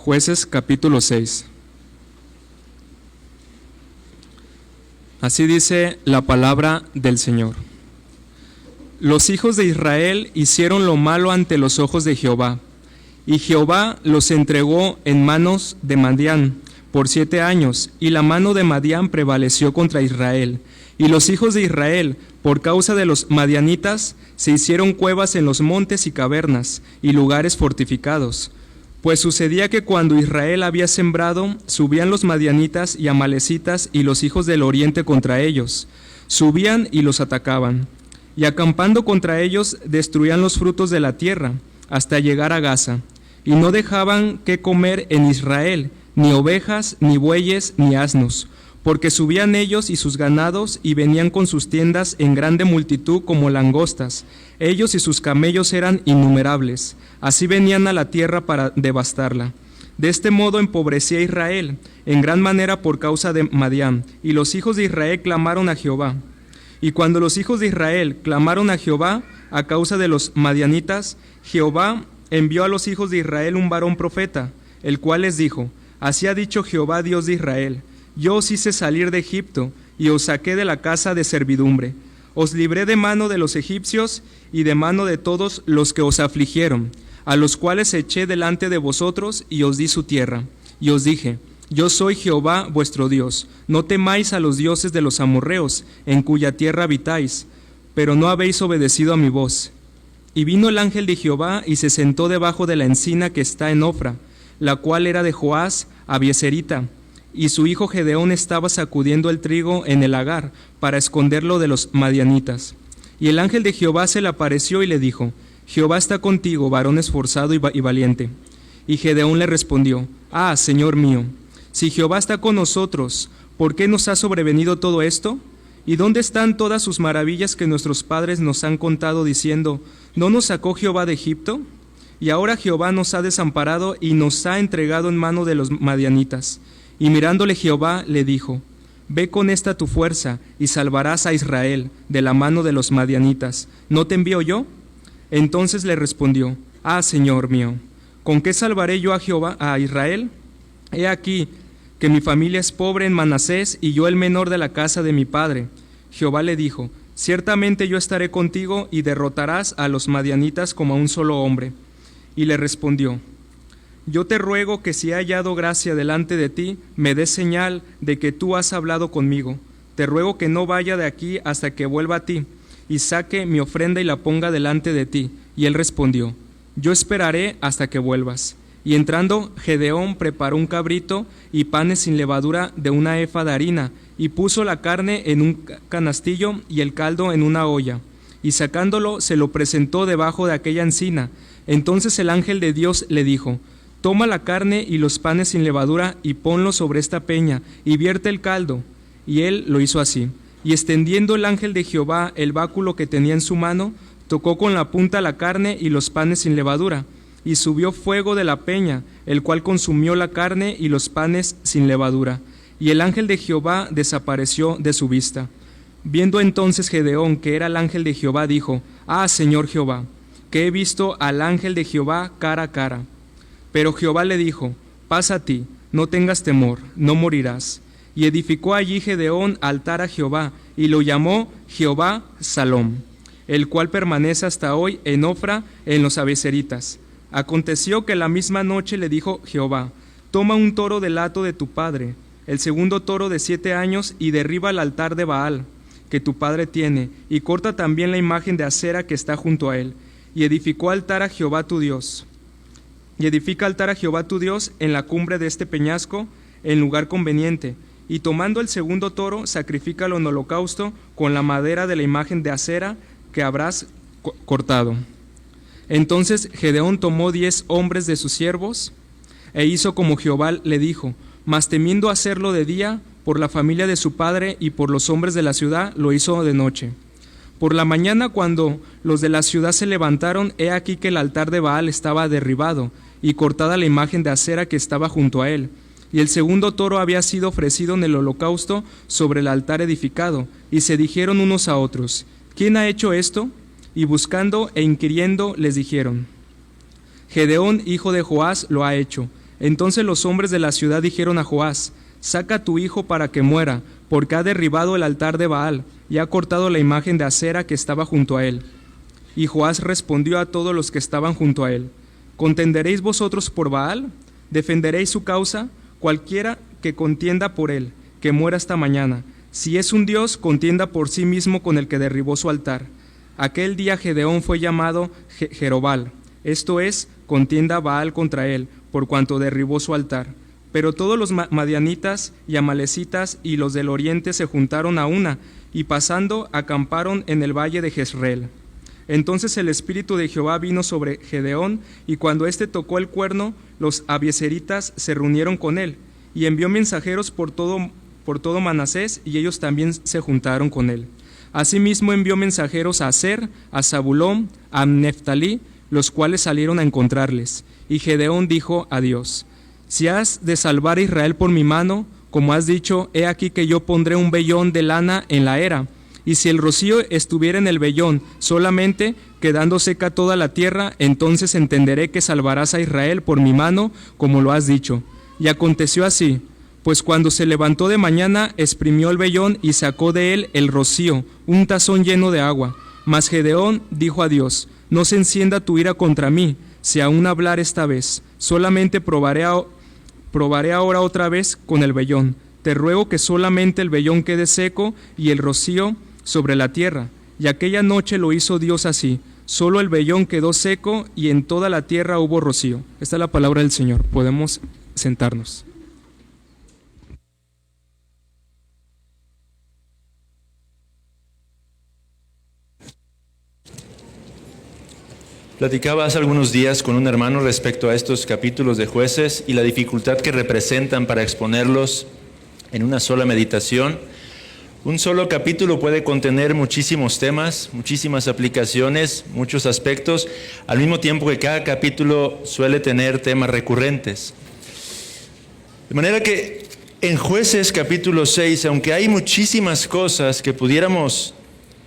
Jueces capítulo 6. Así dice la palabra del Señor. Los hijos de Israel hicieron lo malo ante los ojos de Jehová, y Jehová los entregó en manos de Madián por 7 años, y la mano de Madián prevaleció contra Israel. Y los hijos de Israel, por causa de los madianitas, se hicieron cuevas en los montes y cavernas, y lugares fortificados. Pues sucedía que cuando Israel había sembrado, subían los madianitas y amalecitas y los hijos del oriente contra ellos. Subían y los atacaban. Y acampando contra ellos, destruían los frutos de la tierra, hasta llegar a Gaza. Y no dejaban qué comer en Israel, ni ovejas, ni bueyes, ni asnos, porque subían ellos y sus ganados, y venían con sus tiendas en grande multitud como langostas. Ellos y sus camellos eran innumerables. Así venían a la tierra para devastarla. De este modo empobrecía Israel en gran manera por causa de Madián, y los hijos de Israel clamaron a Jehová. Y cuando los hijos de Israel clamaron a Jehová a causa de los madianitas, Jehová envió a los hijos de Israel un varón profeta, el cual les dijo: Así ha dicho Jehová, Dios de Israel: Yo os hice salir de Egipto, y os saqué de la casa de servidumbre. Os libré de mano de los egipcios, y de mano de todos los que os afligieron, a los cuales eché delante de vosotros, y os di su tierra. Y os dije: Yo soy Jehová vuestro Dios. No temáis a los dioses de los amorreos, en cuya tierra habitáis, pero no habéis obedecido a mi voz. Y vino el ángel de Jehová, y se sentó debajo de la encina que está en Ofra, la cual era de Joás Abieserita, y su hijo Gedeón estaba sacudiendo el trigo en el lagar, para esconderlo de los madianitas. Y el ángel de Jehová se le apareció y le dijo: Jehová está contigo, varón esforzado y valiente. Y Gedeón le respondió: Ah, Señor mío, si Jehová está con nosotros, ¿por qué nos ha sobrevenido todo esto? ¿Y dónde están todas sus maravillas que nuestros padres nos han contado, diciendo: ¿No nos sacó Jehová de Egipto? Y ahora Jehová nos ha desamparado y nos ha entregado en mano de los madianitas. Y mirándole Jehová le dijo: Ve con esta tu fuerza y salvarás a Israel de la mano de los madianitas. ¿No te envío yo? Entonces le respondió: Ah, Señor mío, ¿con qué salvaré yo a Israel? He aquí que mi familia es pobre en Manasés, y yo el menor de la casa de mi padre. Jehová le dijo: Ciertamente yo estaré contigo, y derrotarás a los madianitas como a un solo hombre. Y le respondió: Yo te ruego que si he hallado gracia delante de ti, me des señal de que tú has hablado conmigo. Te ruego que no vaya de aquí hasta que vuelva a ti, y saque mi ofrenda y la ponga delante de ti. Y él respondió: Yo esperaré hasta que vuelvas. Y entrando, Gedeón preparó un cabrito y panes sin levadura de una efa de harina, y puso la carne en un canastillo y el caldo en una olla. Y sacándolo, se lo presentó debajo de aquella encina. Entonces el ángel de Dios le dijo: Toma la carne y los panes sin levadura y ponlos sobre esta peña, y vierte el caldo. Y él lo hizo así. Y extendiendo el ángel de Jehová el báculo que tenía en su mano, tocó con la punta la carne y los panes sin levadura, y subió fuego de la peña, el cual consumió la carne y los panes sin levadura. Y el ángel de Jehová desapareció de su vista. Viendo entonces Gedeón que era el ángel de Jehová, dijo: Ah, Señor Jehová, que he visto al ángel de Jehová cara a cara. Pero Jehová le dijo: Pasa a ti, no tengas temor, no morirás. Y edificó allí Gedeón altar a Jehová, y lo llamó Jehová Salom, el cual permanece hasta hoy en Ofra, en los Abeseritas. Aconteció que la misma noche le dijo Jehová: Toma un toro del hato de tu padre, el segundo toro de 7 años, y derriba el altar de Baal, que tu padre tiene, y corta también la imagen de acera que está junto a él. Y edificó altar a Jehová tu Dios. Y edifica altar a Jehová tu Dios en la cumbre de este peñasco, en lugar conveniente. Y tomando el segundo toro, sacrifícalo en holocausto con la madera de la imagen de acera que habrás cortado. Entonces Gedeón tomó 10 hombres de sus siervos, e hizo como Jehová le dijo, mas temiendo hacerlo de día, por la familia de su padre y por los hombres de la ciudad, lo hizo de noche. Por la mañana, cuando los de la ciudad se levantaron, he aquí que el altar de Baal estaba derribado, y cortada la imagen de acera que estaba junto a él. Y el segundo toro había sido ofrecido en el holocausto sobre el altar edificado, y se dijeron unos a otros: ¿Quién ha hecho esto? Y buscando e inquiriendo les dijeron: Gedeón, hijo de Joás, lo ha hecho. Entonces los hombres de la ciudad dijeron a Joás: saca a tu hijo para que muera, porque ha derribado el altar de Baal y ha cortado la imagen de acera que estaba junto a él. Y Joás respondió a todos los que estaban junto a él: ¿contenderéis vosotros por Baal? ¿Defenderéis su causa? Cualquiera que contienda por él, que muera esta mañana. Si es un dios, contienda por sí mismo con el que derribó su altar. Aquel día Gedeón fue llamado Jerobal, esto es, contienda Baal contra él, por cuanto derribó su altar. Pero todos los madianitas y amalecitas y los del oriente se juntaron a una, y pasando acamparon en el valle de Jezreel. Entonces el espíritu de Jehová vino sobre Gedeón, y cuando éste tocó el cuerno, los abiezeritas se reunieron con él, y envió mensajeros por todo Manasés, y ellos también se juntaron con él. Asimismo envió mensajeros a Aser, a Zabulón, a Neftalí, los cuales salieron a encontrarles. Y Gedeón dijo a Dios: si has de salvar a Israel por mi mano, como has dicho, he aquí que yo pondré un vellón de lana en la era, y si el rocío estuviera en el vellón solamente, quedando seca toda la tierra, entonces entenderé que salvarás a Israel por mi mano, como lo has dicho. Y aconteció así, pues cuando se levantó de mañana, exprimió el vellón y sacó de él el rocío, un tazón lleno de agua. Mas Gedeón dijo a Dios: no se encienda tu ira contra mí, si aún hablar esta vez, solamente probaré ahora otra vez con el vellón. Te ruego que solamente el vellón quede seco y el rocío sobre la tierra. Y aquella noche lo hizo Dios así, solo el vellón quedó seco y en toda la tierra hubo rocío. Esta es la palabra del Señor. Podemos sentarnos. Platicaba hace algunos días con un hermano respecto a estos capítulos de Jueces y la dificultad que representan para exponerlos en una sola meditación. Un solo capítulo puede contener muchísimos temas, muchísimas aplicaciones, muchos aspectos, al mismo tiempo que cada capítulo suele tener temas recurrentes. De manera que en Jueces capítulo 6, aunque hay muchísimas cosas que pudiéramos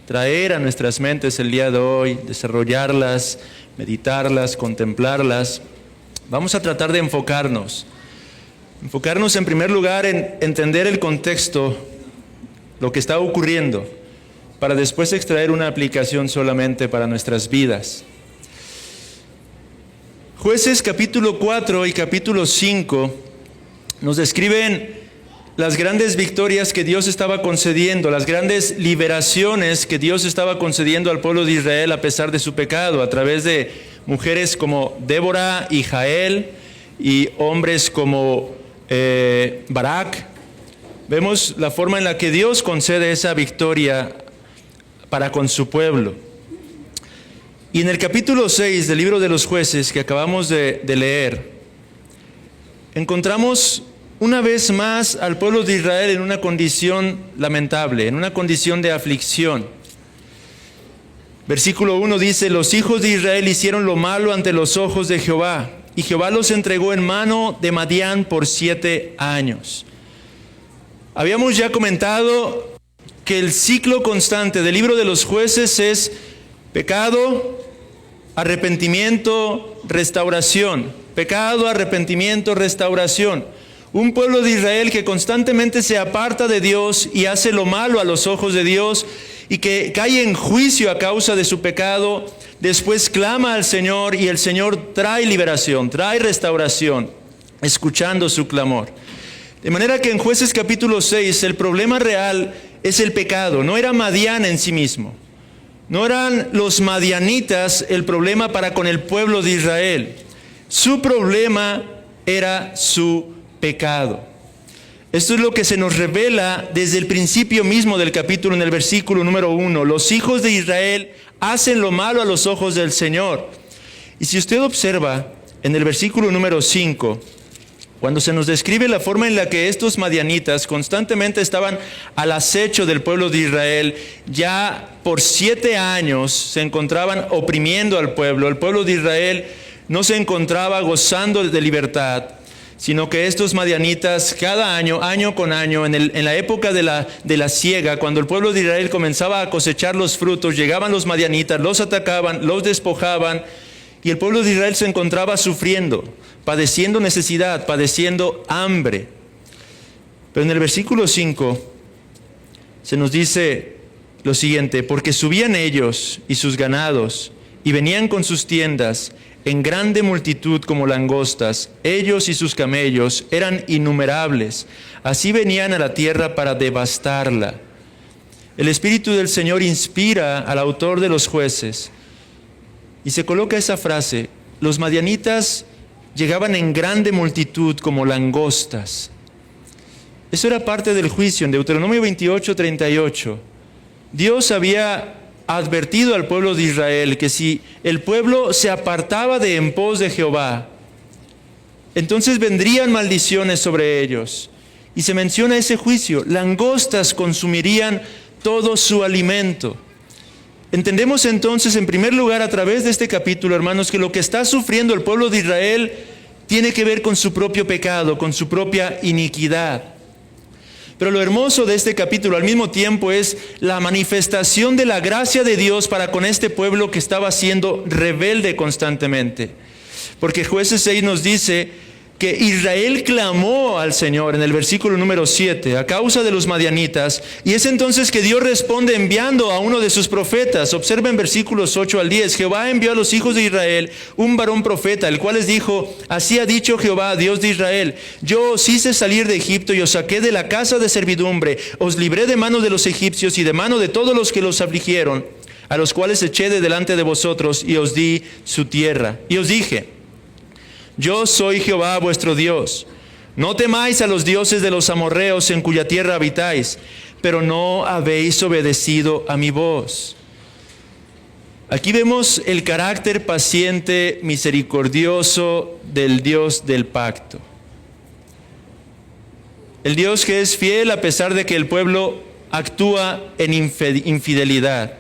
traer a nuestras mentes el día de hoy, desarrollarlas, meditarlas, contemplarlas, vamos a tratar de enfocarnos en primer lugar en entender el contexto, lo que está ocurriendo, para después extraer una aplicación solamente para nuestras vidas. Jueces capítulo 4 y capítulo 5 nos describen las grandes victorias que Dios estaba concediendo, las grandes liberaciones que Dios estaba concediendo al pueblo de Israel a pesar de su pecado, a través de mujeres como Débora y Jael y hombres como Barak. Vemos la forma en la que Dios concede esa victoria para con su pueblo. Y en el capítulo 6 del libro de los Jueces que acabamos de leer, encontramos una vez más al pueblo de Israel en una condición lamentable, en una condición de aflicción. Versículo 1 dice: los hijos de Israel hicieron lo malo ante los ojos de Jehová, y Jehová los entregó en mano de Madián por 7 años. Habíamos ya comentado que el ciclo constante del libro de los Jueces es pecado, arrepentimiento, restauración. Pecado, arrepentimiento, restauración. Un pueblo de Israel que constantemente se aparta de Dios y hace lo malo a los ojos de Dios y que cae en juicio a causa de su pecado, después clama al Señor y el Señor trae liberación, trae restauración, escuchando su clamor. De manera que en Jueces capítulo 6 el problema real es el pecado, no era Madián en sí mismo. No eran los madianitas el problema para con el pueblo de Israel. Su problema era su pecado. Esto es lo que se nos revela desde el principio mismo del capítulo, en el versículo número 1. Los hijos de Israel hacen lo malo a los ojos del Señor. Y si usted observa en el versículo número 5, cuando se nos describe la forma en la que estos madianitas constantemente estaban al acecho del pueblo de Israel, ya por 7 años se encontraban oprimiendo al pueblo. El pueblo de Israel no se encontraba gozando de libertad, sino que estos madianitas cada año, año con año, en la época de la siega, cuando el pueblo de Israel comenzaba a cosechar los frutos, llegaban los madianitas, los atacaban, los despojaban y el pueblo de Israel se encontraba sufriendo, padeciendo necesidad, padeciendo hambre. Pero en el versículo 5 se nos dice lo siguiente: porque subían ellos y sus ganados y venían con sus tiendas en grande multitud como langostas, ellos y sus camellos eran innumerables, así venían a la tierra para devastarla. El Espíritu del Señor inspira al autor de los Jueces y se coloca esa frase: los madianitas llegaban en grande multitud como langostas. Eso era parte del juicio. En Deuteronomio 28:38, Dios había advertido al pueblo de Israel que si el pueblo se apartaba de en pos de Jehová, entonces vendrían maldiciones sobre ellos. Y se menciona ese juicio: langostas consumirían todo su alimento. Entendemos entonces, en primer lugar, a través de este capítulo, hermanos, que lo que está sufriendo el pueblo de Israel tiene que ver con su propio pecado, con su propia iniquidad. Pero lo hermoso de este capítulo al mismo tiempo es la manifestación de la gracia de Dios para con este pueblo que estaba siendo rebelde constantemente. Porque Jueces 6 nos dice que Israel clamó al Señor en el versículo número 7 a causa de los madianitas, y es entonces que Dios responde enviando a uno de sus profetas. Observen versículos 8 al 10. Jehová envió a los hijos de Israel un varón profeta, el cual les dijo: así ha dicho Jehová, Dios de Israel, yo os hice salir de Egipto y os saqué de la casa de servidumbre, os libré de mano de los egipcios y de mano de todos los que los afligieron, a los cuales eché de delante de vosotros y os di su tierra. Y os dije: yo soy Jehová vuestro Dios. No temáis a los dioses de los amorreos en cuya tierra habitáis, pero no habéis obedecido a mi voz. Aquí vemos el carácter paciente, misericordioso del Dios del pacto. El Dios que es fiel a pesar de que el pueblo actúa en infidelidad.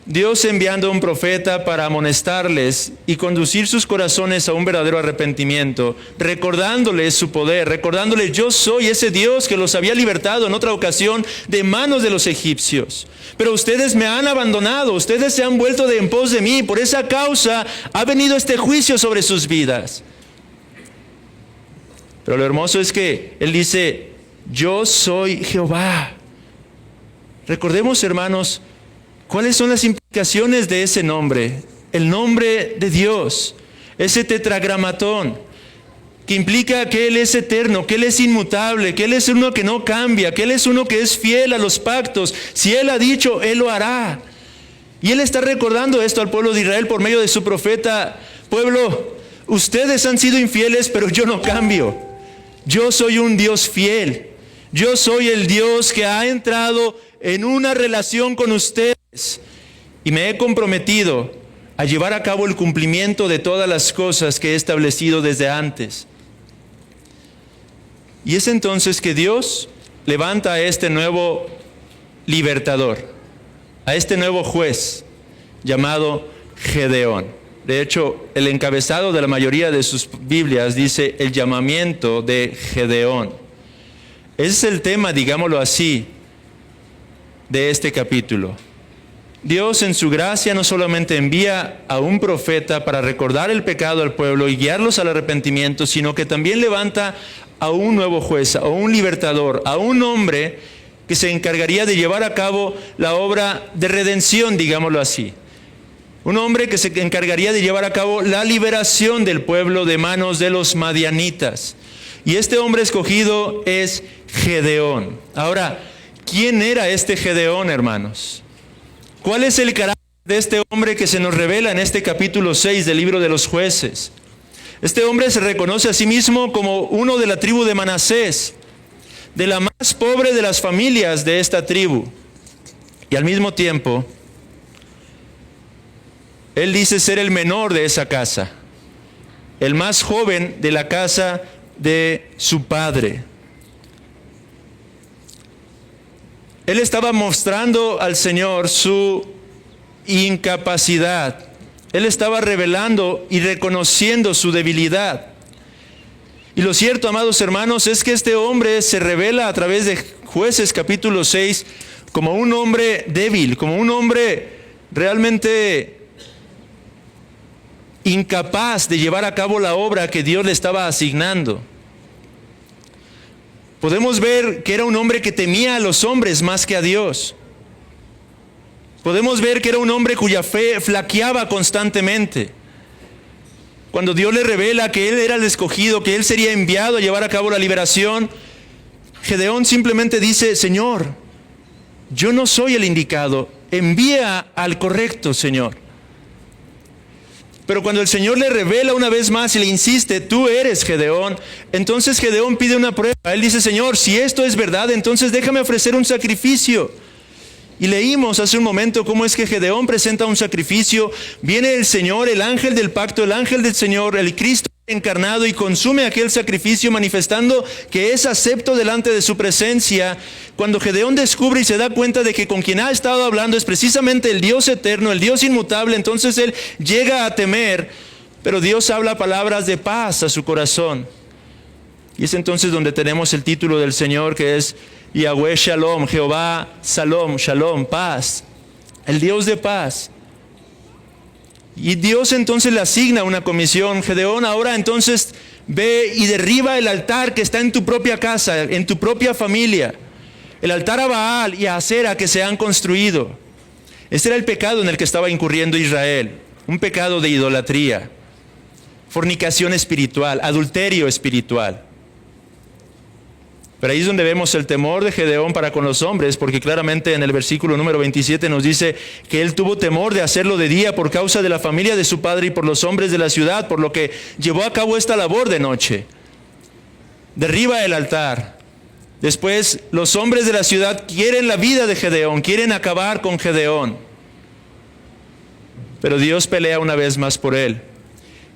Dios enviando a un profeta para amonestarles y conducir sus corazones a un verdadero arrepentimiento, recordándoles su poder, recordándoles: yo soy ese Dios que los había libertado en otra ocasión de manos de los egipcios. Pero ustedes me han abandonado, ustedes se han vuelto de en pos de mí, por esa causa ha venido este juicio sobre sus vidas. Pero lo hermoso es que Él dice: yo soy Jehová. Recordemos, hermanos, ¿cuáles son las implicaciones de ese nombre? El nombre de Dios, ese tetragramatón, que implica que Él es eterno, que Él es inmutable, que Él es uno que no cambia, que Él es uno que es fiel a los pactos. Si Él ha dicho, Él lo hará. Y Él está recordando esto al pueblo de Israel por medio de su profeta: pueblo, ustedes han sido infieles, pero yo no cambio. Yo soy un Dios fiel. Yo soy el Dios que ha entrado en una relación con ustedes y me he comprometido a llevar a cabo el cumplimiento de todas las cosas que he establecido desde antes. Y es entonces que Dios levanta a este nuevo libertador, a este nuevo juez llamado Gedeón. De hecho, el encabezado de la mayoría de sus Biblias dice el llamamiento de Gedeón. Ese es el tema, digámoslo así, de este capítulo. Dios en su gracia no solamente envía a un profeta para recordar el pecado al pueblo y guiarlos al arrepentimiento, sino que también levanta a un nuevo juez, a un libertador, a un hombre que se encargaría de llevar a cabo la obra de redención, digámoslo así. Un hombre que se encargaría de llevar a cabo la liberación del pueblo de manos de los madianitas. Y este hombre escogido es Gedeón. Ahora, ¿quién era este Gedeón, hermanos? ¿Cuál es el carácter de este hombre que se nos revela en este capítulo 6 del libro de los Jueces? Este hombre se reconoce a sí mismo como uno de la tribu de Manasés, de la más pobre de las familias de esta tribu. Y al mismo tiempo, él dice ser el menor de esa casa, el más joven de la casa de su padre. Él estaba mostrando al Señor su incapacidad. Él estaba revelando y reconociendo su debilidad. Y lo cierto, amados hermanos, es que este hombre se revela a través de Jueces capítulo 6 como un hombre débil, como un hombre realmente incapaz de llevar a cabo la obra que Dios le estaba asignando. Podemos ver que era un hombre que temía a los hombres más que a Dios. Podemos ver que era un hombre cuya fe flaqueaba constantemente. Cuando Dios le revela que él era el escogido, que él sería enviado a llevar a cabo la liberación, Gedeón simplemente dice: Señor, yo no soy el indicado, envía al correcto, Señor. Pero cuando el Señor le revela una vez más y le insiste: tú eres Gedeón, entonces Gedeón pide una prueba. Él dice: Señor, si esto es verdad, entonces déjame ofrecer un sacrificio. Y leímos hace un momento cómo es que Gedeón presenta un sacrificio. Viene el Señor, el ángel del pacto, el ángel del Señor, el Cristo encarnado, y consume aquel sacrificio, manifestando que es acepto delante de su presencia. Cuando Gedeón descubre y se da cuenta de que con quien ha estado hablando es precisamente el Dios eterno, el Dios inmutable, entonces él llega a temer, pero Dios habla palabras de paz a su corazón. Y es entonces donde tenemos el título del Señor, que es Yahweh Shalom, Jehová Shalom, Shalom, paz, el Dios de paz. Y Dios entonces le asigna una comisión. Gedeón ahora entonces ve y derriba el altar que está en tu propia casa, en tu propia familia. El altar a Baal y a Acera que se han construido. Este era el pecado en el que estaba incurriendo Israel. Un pecado de idolatría, fornicación espiritual, adulterio espiritual. Pero ahí es donde vemos el temor de Gedeón para con los hombres, porque claramente en el versículo número 27 nos dice que él tuvo temor de hacerlo de día por causa de la familia de su padre y por los hombres de la ciudad, por lo que llevó a cabo esta labor de noche. Derriba el altar. Después los hombres de la ciudad quieren la vida de Gedeón, quieren acabar con Gedeón. Pero Dios pelea una vez más por él.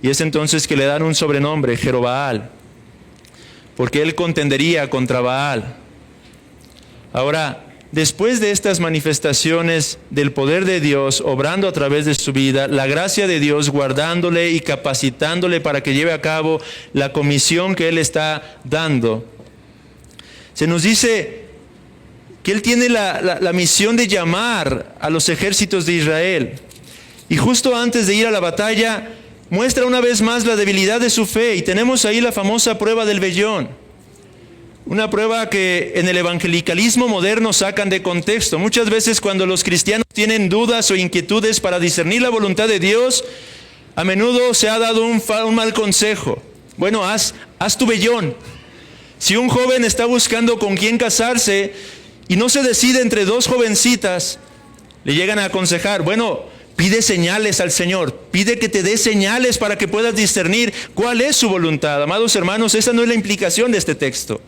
Y es entonces que le dan un sobrenombre, Jerobaal, porque él contendería contra Baal. Ahora, después de estas manifestaciones del poder de Dios obrando a través de su vida, la gracia de Dios guardándole y capacitándole para que lleve a cabo la comisión que él está dando, se nos dice que él tiene la misión de llamar a los ejércitos de Israel. Y justo antes de ir a la batalla, muestra una vez más la debilidad de su fe, y tenemos ahí la famosa prueba del vellón. Una prueba que en el evangelicalismo moderno sacan de contexto. Muchas veces cuando los cristianos tienen dudas o inquietudes para discernir la voluntad de Dios, a menudo se ha dado un mal consejo. Bueno, haz tu vellón. Si un joven está buscando con quién casarse y no se decide entre dos jovencitas, le llegan a aconsejar: bueno, pide señales al Señor, pide que te dé señales para que puedas discernir cuál es su voluntad. Amados hermanos, esa no es la implicación de este texto.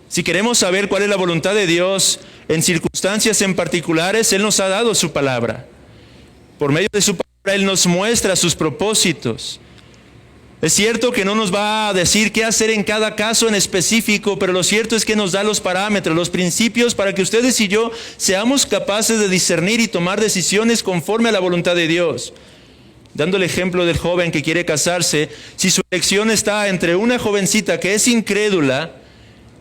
Si queremos saber cuál es la voluntad de Dios en circunstancias en particulares, Él nos ha dado su palabra. Por medio de su palabra Él nos muestra sus propósitos. Es cierto que no nos va a decir qué hacer en cada caso en específico, pero lo cierto es que nos da los parámetros, los principios para que ustedes y yo seamos capaces de discernir y tomar decisiones conforme a la voluntad de Dios. Dando el ejemplo del joven que quiere casarse, si su elección está entre una jovencita que es incrédula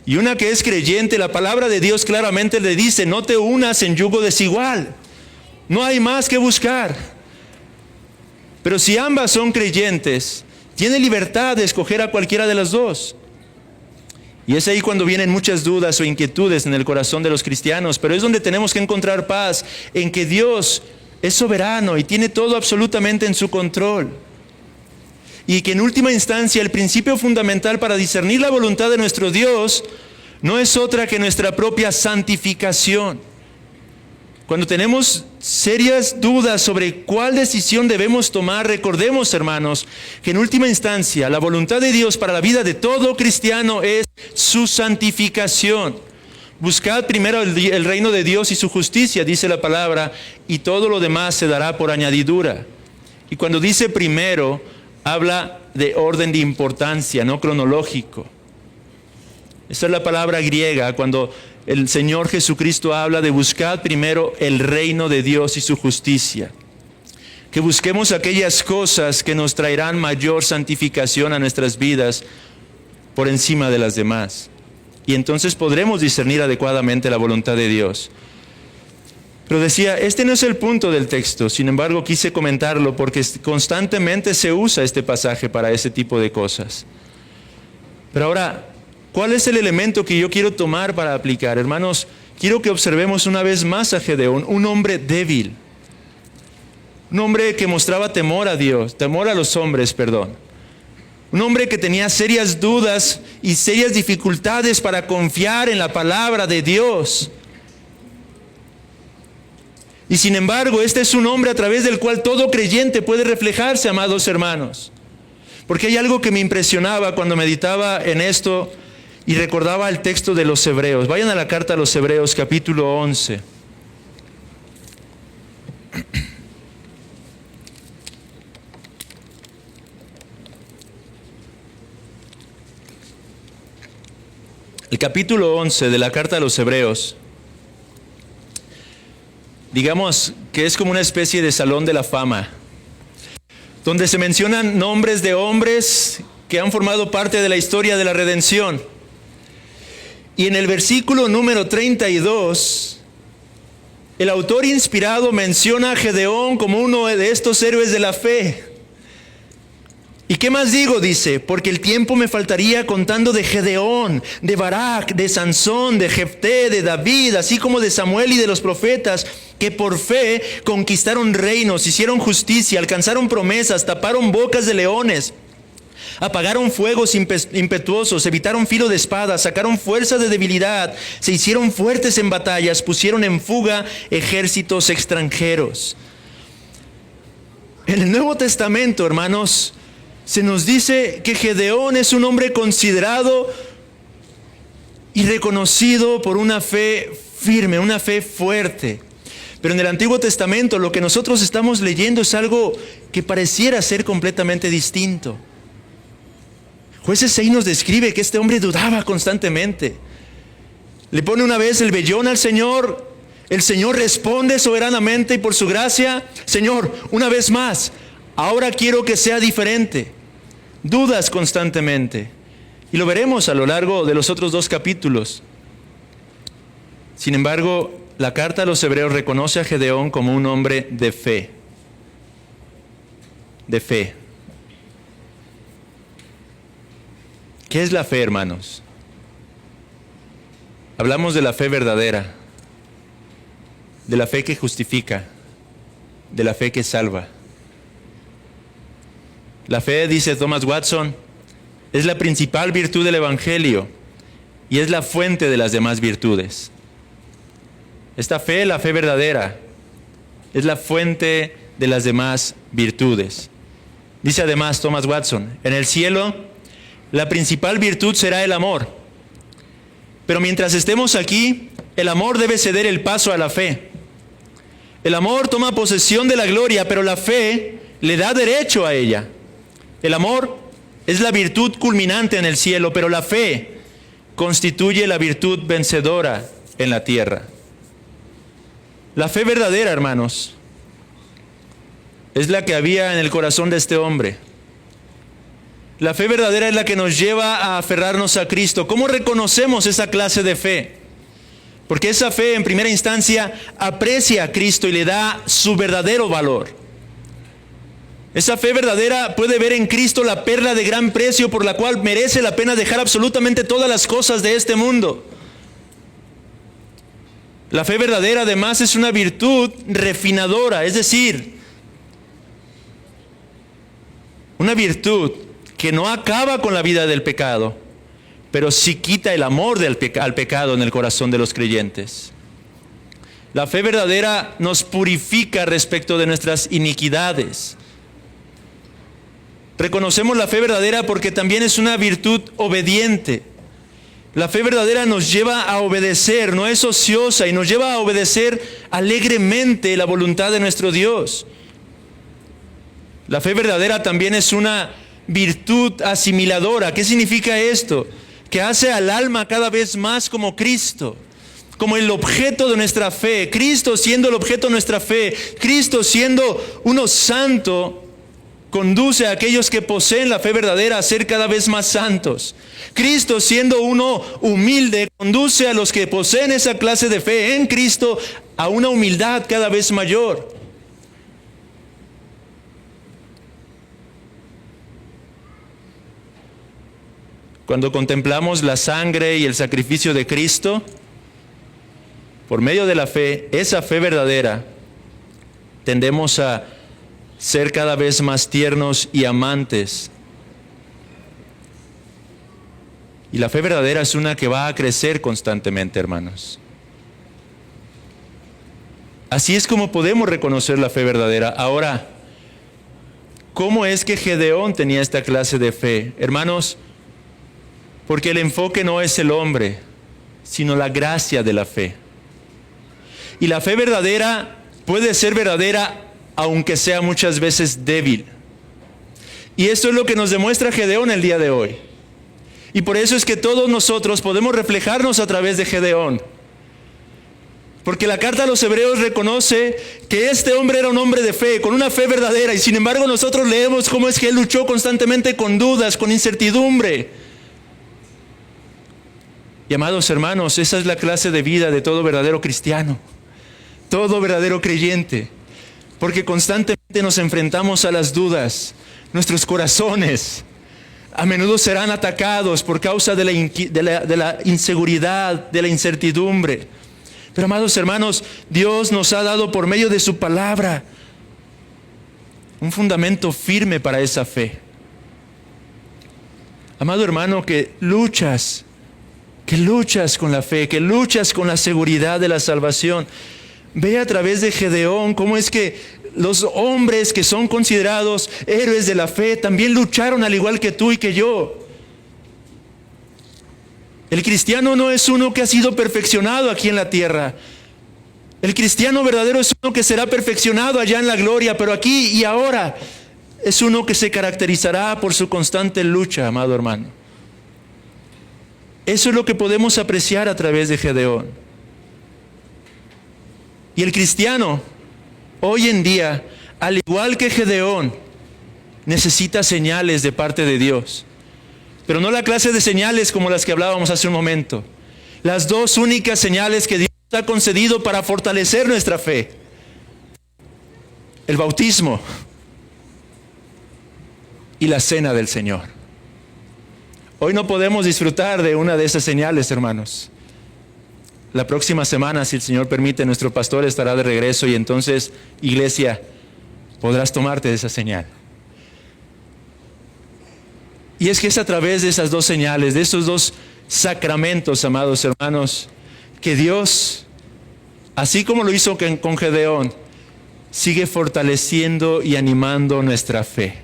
y una que es creyente, la palabra de Dios claramente le dice: no te unas en yugo desigual. No hay más que buscar. Pero si ambas son creyentes, tiene libertad de escoger a cualquiera de las dos. Y es ahí cuando vienen muchas dudas o inquietudes en el corazón de los cristianos, pero es donde tenemos que encontrar paz, en que Dios es soberano y tiene todo absolutamente en su control. Y que en última instancia el principio fundamental para discernir la voluntad de nuestro Dios no es otra que nuestra propia santificación. Cuando tenemos serias dudas sobre cuál decisión debemos tomar, recordemos, hermanos, que en última instancia la voluntad de Dios para la vida de todo cristiano es su santificación. Buscad primero el reino de Dios y su justicia, dice la palabra, y todo lo demás se dará por añadidura. Y cuando dice primero, habla de orden de importancia, no cronológico. Esa es la palabra griega cuando el Señor Jesucristo habla de buscar primero el reino de Dios y su justicia. Que busquemos aquellas cosas que nos traerán mayor santificación a nuestras vidas por encima de las demás. Y entonces podremos discernir adecuadamente la voluntad de Dios. Pero decía, este no es el punto del texto, sin embargo quise comentarlo porque constantemente se usa este pasaje para ese tipo de cosas. Pero ahora, ¿cuál es el elemento que yo quiero tomar para aplicar? Hermanos, quiero que observemos una vez más a Gedeón, un hombre débil. Un hombre que mostraba temor a Dios, temor a los hombres, perdón. Un hombre que tenía serias dudas y serias dificultades para confiar en la palabra de Dios. Y sin embargo, este es un hombre a través del cual todo creyente puede reflejarse, amados hermanos. Porque hay algo que me impresionaba cuando meditaba en esto y recordaba el texto de los Hebreos. Vayan a la carta a los Hebreos, capítulo 11. El capítulo 11 de la carta a los Hebreos, digamos que es como una especie de salón de la fama, donde se mencionan nombres de hombres que han formado parte de la historia de la redención. Y en el versículo número 32, el autor inspirado menciona a Gedeón como uno de estos héroes de la fe. ¿Y qué más digo? Dice, porque el tiempo me faltaría contando de Gedeón, de Barak, de Sansón, de Jefté, de David, así como de Samuel y de los profetas, que por fe conquistaron reinos, hicieron justicia, alcanzaron promesas, taparon bocas de leones, apagaron fuegos impetuosos, evitaron filo de espada, sacaron fuerza de debilidad, se hicieron fuertes en batallas, pusieron en fuga ejércitos extranjeros. En el Nuevo Testamento, hermanos, se nos dice que Gedeón es un hombre considerado y reconocido por una fe firme, una fe fuerte. Pero en el Antiguo Testamento lo que nosotros estamos leyendo es algo que pareciera ser completamente distinto. Jueces 6 nos describe que este hombre dudaba constantemente. Le pone una vez el vellón al Señor, el Señor responde soberanamente y por su gracia, Señor, una vez más, ahora quiero que sea diferente. Dudas constantemente. Y lo veremos a lo largo de los otros 2 capítulos. Sin embargo, la carta a los Hebreos reconoce a Gedeón como un hombre de fe. De fe. ¿Qué es la fe, hermanos? Hablamos de la fe verdadera, de la fe que justifica, de la fe que salva. La fe, dice Thomas Watson, es la principal virtud del Evangelio y es la fuente de las demás virtudes. Esta fe, la fe verdadera, es la fuente de las demás virtudes. Dice además Thomas Watson, en el cielo, la principal virtud será el amor. Pero mientras estemos aquí, el amor debe ceder el paso a la fe. El amor toma posesión de la gloria, pero la fe le da derecho a ella. El amor es la virtud culminante en el cielo, pero la fe constituye la virtud vencedora en la tierra. La fe verdadera, hermanos, es la que había en el corazón de este hombre. La fe verdadera es la que nos lleva a aferrarnos a Cristo. ¿Cómo reconocemos esa clase de fe? Porque esa fe en primera instancia aprecia a Cristo y le da su verdadero valor. Esa fe verdadera puede ver en Cristo la perla de gran precio por la cual merece la pena dejar absolutamente todas las cosas de este mundo. La fe verdadera además es una virtud refinadora, es decir, una virtud que no acaba con la vida del pecado, pero sí quita el amor al pecado en el corazón de los creyentes. La fe verdadera nos purifica respecto de nuestras iniquidades. Reconocemos la fe verdadera porque también es una virtud obediente. La fe verdadera nos lleva a obedecer, no es ociosa, y nos lleva a obedecer alegremente la voluntad de nuestro Dios. La fe verdadera también es una virtud asimiladora. ¿Qué significa esto? Que hace al alma cada vez más como Cristo, como el objeto de nuestra fe. Cristo siendo el objeto de nuestra fe, Cristo siendo uno santo, conduce a aquellos que poseen la fe verdadera a ser cada vez más santos. Cristo siendo uno humilde, conduce a los que poseen esa clase de fe en Cristo a una humildad cada vez mayor. Cuando contemplamos la sangre y el sacrificio de Cristo, por medio de la fe, esa fe verdadera, tendemos a ser cada vez más tiernos y amantes. Y la fe verdadera es una que va a crecer constantemente, hermanos. Así es como podemos reconocer la fe verdadera. Ahora, ¿cómo es que Gedeón tenía esta clase de fe? Hermanos, porque el enfoque no es el hombre, sino la gracia de la fe. Y la fe verdadera puede ser verdadera aunque sea muchas veces débil. Y esto es lo que nos demuestra Gedeón el día de hoy. Y por eso es que todos nosotros podemos reflejarnos a través de Gedeón. Porque la carta a los Hebreos reconoce que este hombre era un hombre de fe, con una fe verdadera. Y sin embargo nosotros leemos cómo es que él luchó constantemente con dudas, con incertidumbre. Y amados hermanos, esa es la clase de vida de todo verdadero cristiano, todo verdadero creyente, porque constantemente nos enfrentamos a las dudas. Nuestros corazones a menudo serán atacados por causa de la inseguridad, de la incertidumbre. Pero amados hermanos, Dios nos ha dado por medio de su palabra un fundamento firme para esa fe. Amado hermano, que luchas con la fe, que luchas con la seguridad de la salvación. Ve a través de Gedeón cómo es que los hombres que son considerados héroes de la fe también lucharon al igual que tú y que yo. El cristiano no es uno que ha sido perfeccionado aquí en la tierra. El cristiano verdadero es uno que será perfeccionado allá en la gloria, pero aquí y ahora es uno que se caracterizará por su constante lucha, amado hermano. Eso es lo que podemos apreciar a través de Gedeón. Y el cristiano, hoy en día, al igual que Gedeón, necesita señales de parte de Dios. Pero no la clase de señales como las que hablábamos hace un momento. Las dos únicas señales que Dios ha concedido para fortalecer nuestra fe. El bautismo y la cena del Señor. Hoy no podemos disfrutar de una de esas señales, hermanos. La próxima semana, si el Señor permite, nuestro pastor estará de regreso y entonces, iglesia, podrás tomarte de esa señal. Y es que es a través de esas dos señales, de esos dos sacramentos, amados hermanos, que Dios, así como lo hizo con Gedeón, sigue fortaleciendo y animando nuestra fe.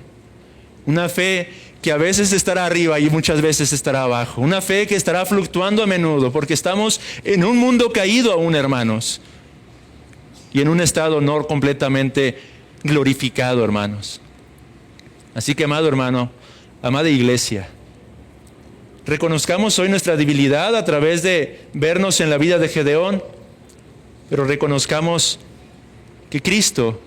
Una fe que a veces estará arriba y muchas veces estará abajo. Una fe que estará fluctuando a menudo, porque estamos en un mundo caído aún, hermanos, y en un estado no completamente glorificado, hermanos. Así que, amado hermano, amada iglesia, reconozcamos hoy nuestra debilidad a través de vernos en la vida de Gedeón, pero reconozcamos que Cristo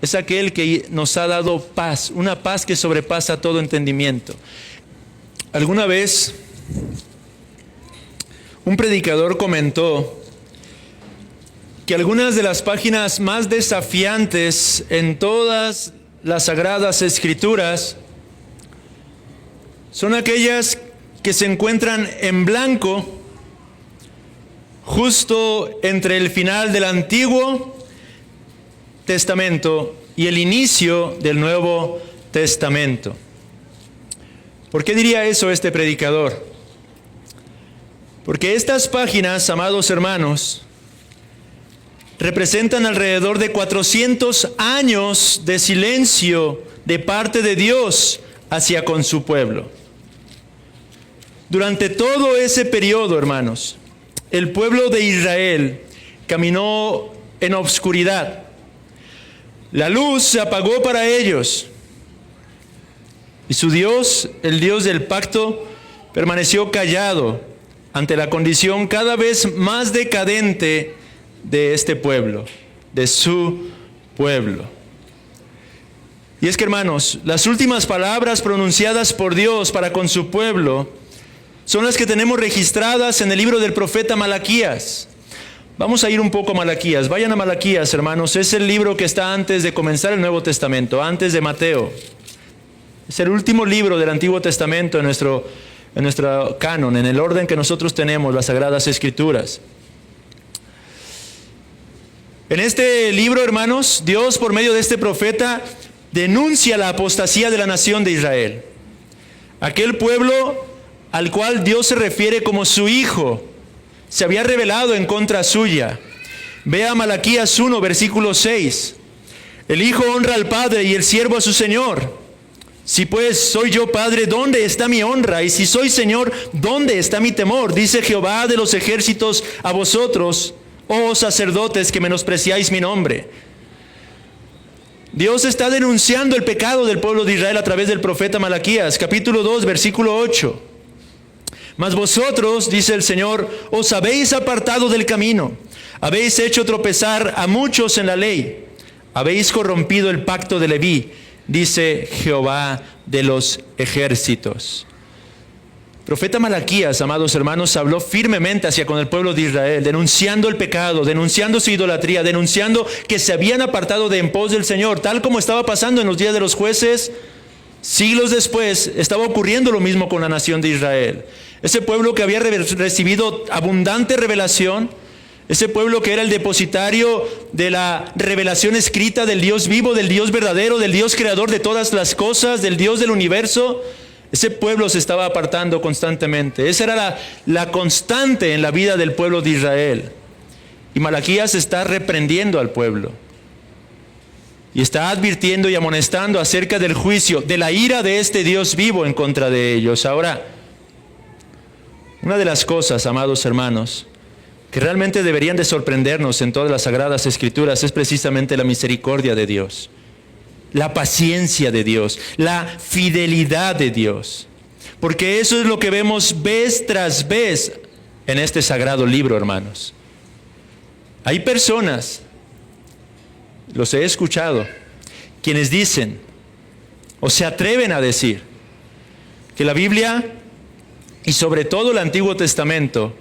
es aquel que nos ha dado paz, una paz que sobrepasa todo entendimiento. Alguna vez un predicador comentó que algunas de las páginas más desafiantes en todas las Sagradas Escrituras son aquellas que se encuentran en blanco justo entre el final del Antiguo Testamento y el inicio del Nuevo Testamento. ¿Por qué diría eso este predicador? Porque estas páginas, amados hermanos, representan alrededor de 400 años de silencio de parte de Dios hacia con su pueblo. Durante todo ese periodo, hermanos, el pueblo de Israel caminó en obscuridad. La luz se apagó para ellos. Y su Dios, el Dios del pacto, permaneció callado ante la condición cada vez más decadente de este pueblo, de su pueblo. Y es que, hermanos, las últimas palabras pronunciadas por Dios para con su pueblo son las que tenemos registradas en el libro del profeta Malaquías. Vamos a ir un poco a Malaquías. Vayan a Malaquías, hermanos. Es el libro que está antes de comenzar el Nuevo Testamento, antes de Mateo. Es el último libro del Antiguo Testamento en nuestro canon, en el orden que nosotros tenemos, las Sagradas Escrituras. En este libro, hermanos, Dios, por medio de este profeta, denuncia la apostasía de la nación de Israel. Aquel pueblo al cual Dios se refiere como su hijo, se había rebelado en contra suya. Vea Malaquías 1, versículo 6. El hijo honra al padre y el siervo a su señor. Si pues soy yo padre, ¿dónde está mi honra? Y si soy señor, ¿dónde está mi temor? Dice Jehová de los ejércitos a vosotros, oh sacerdotes que menospreciáis mi nombre. Dios está denunciando el pecado del pueblo de Israel a través del profeta Malaquías, capítulo 2, versículo 8. Mas vosotros, dice el Señor, os habéis apartado del camino, habéis hecho tropezar a muchos en la ley, habéis corrompido el pacto de Leví, dice Jehová de los ejércitos. Profeta Malaquías, amados hermanos, habló firmemente hacia con el pueblo de Israel, denunciando el pecado, denunciando su idolatría, denunciando que se habían apartado de en pos del Señor, tal como estaba pasando en los días de los jueces. Siglos después estaba ocurriendo lo mismo con la nación de Israel. Ese pueblo que había recibido abundante revelación, ese pueblo que era el depositario de la revelación escrita del Dios vivo, del Dios verdadero, del Dios creador de todas las cosas, del Dios del universo, ese pueblo se estaba apartando constantemente. Esa era la constante en la vida del pueblo de Israel. Y Malaquías está reprendiendo al pueblo. Y está advirtiendo y amonestando acerca del juicio, de la ira de este Dios vivo en contra de ellos. Ahora, una de las cosas, amados hermanos, que realmente deberían de sorprendernos en todas las Sagradas Escrituras es precisamente la misericordia de Dios, la paciencia de Dios, la fidelidad de Dios. Porque eso es lo que vemos vez tras vez en este sagrado libro, hermanos. Hay personas, los he escuchado, quienes dicen o se atreven a decir que la Biblia y sobre todo el Antiguo Testamento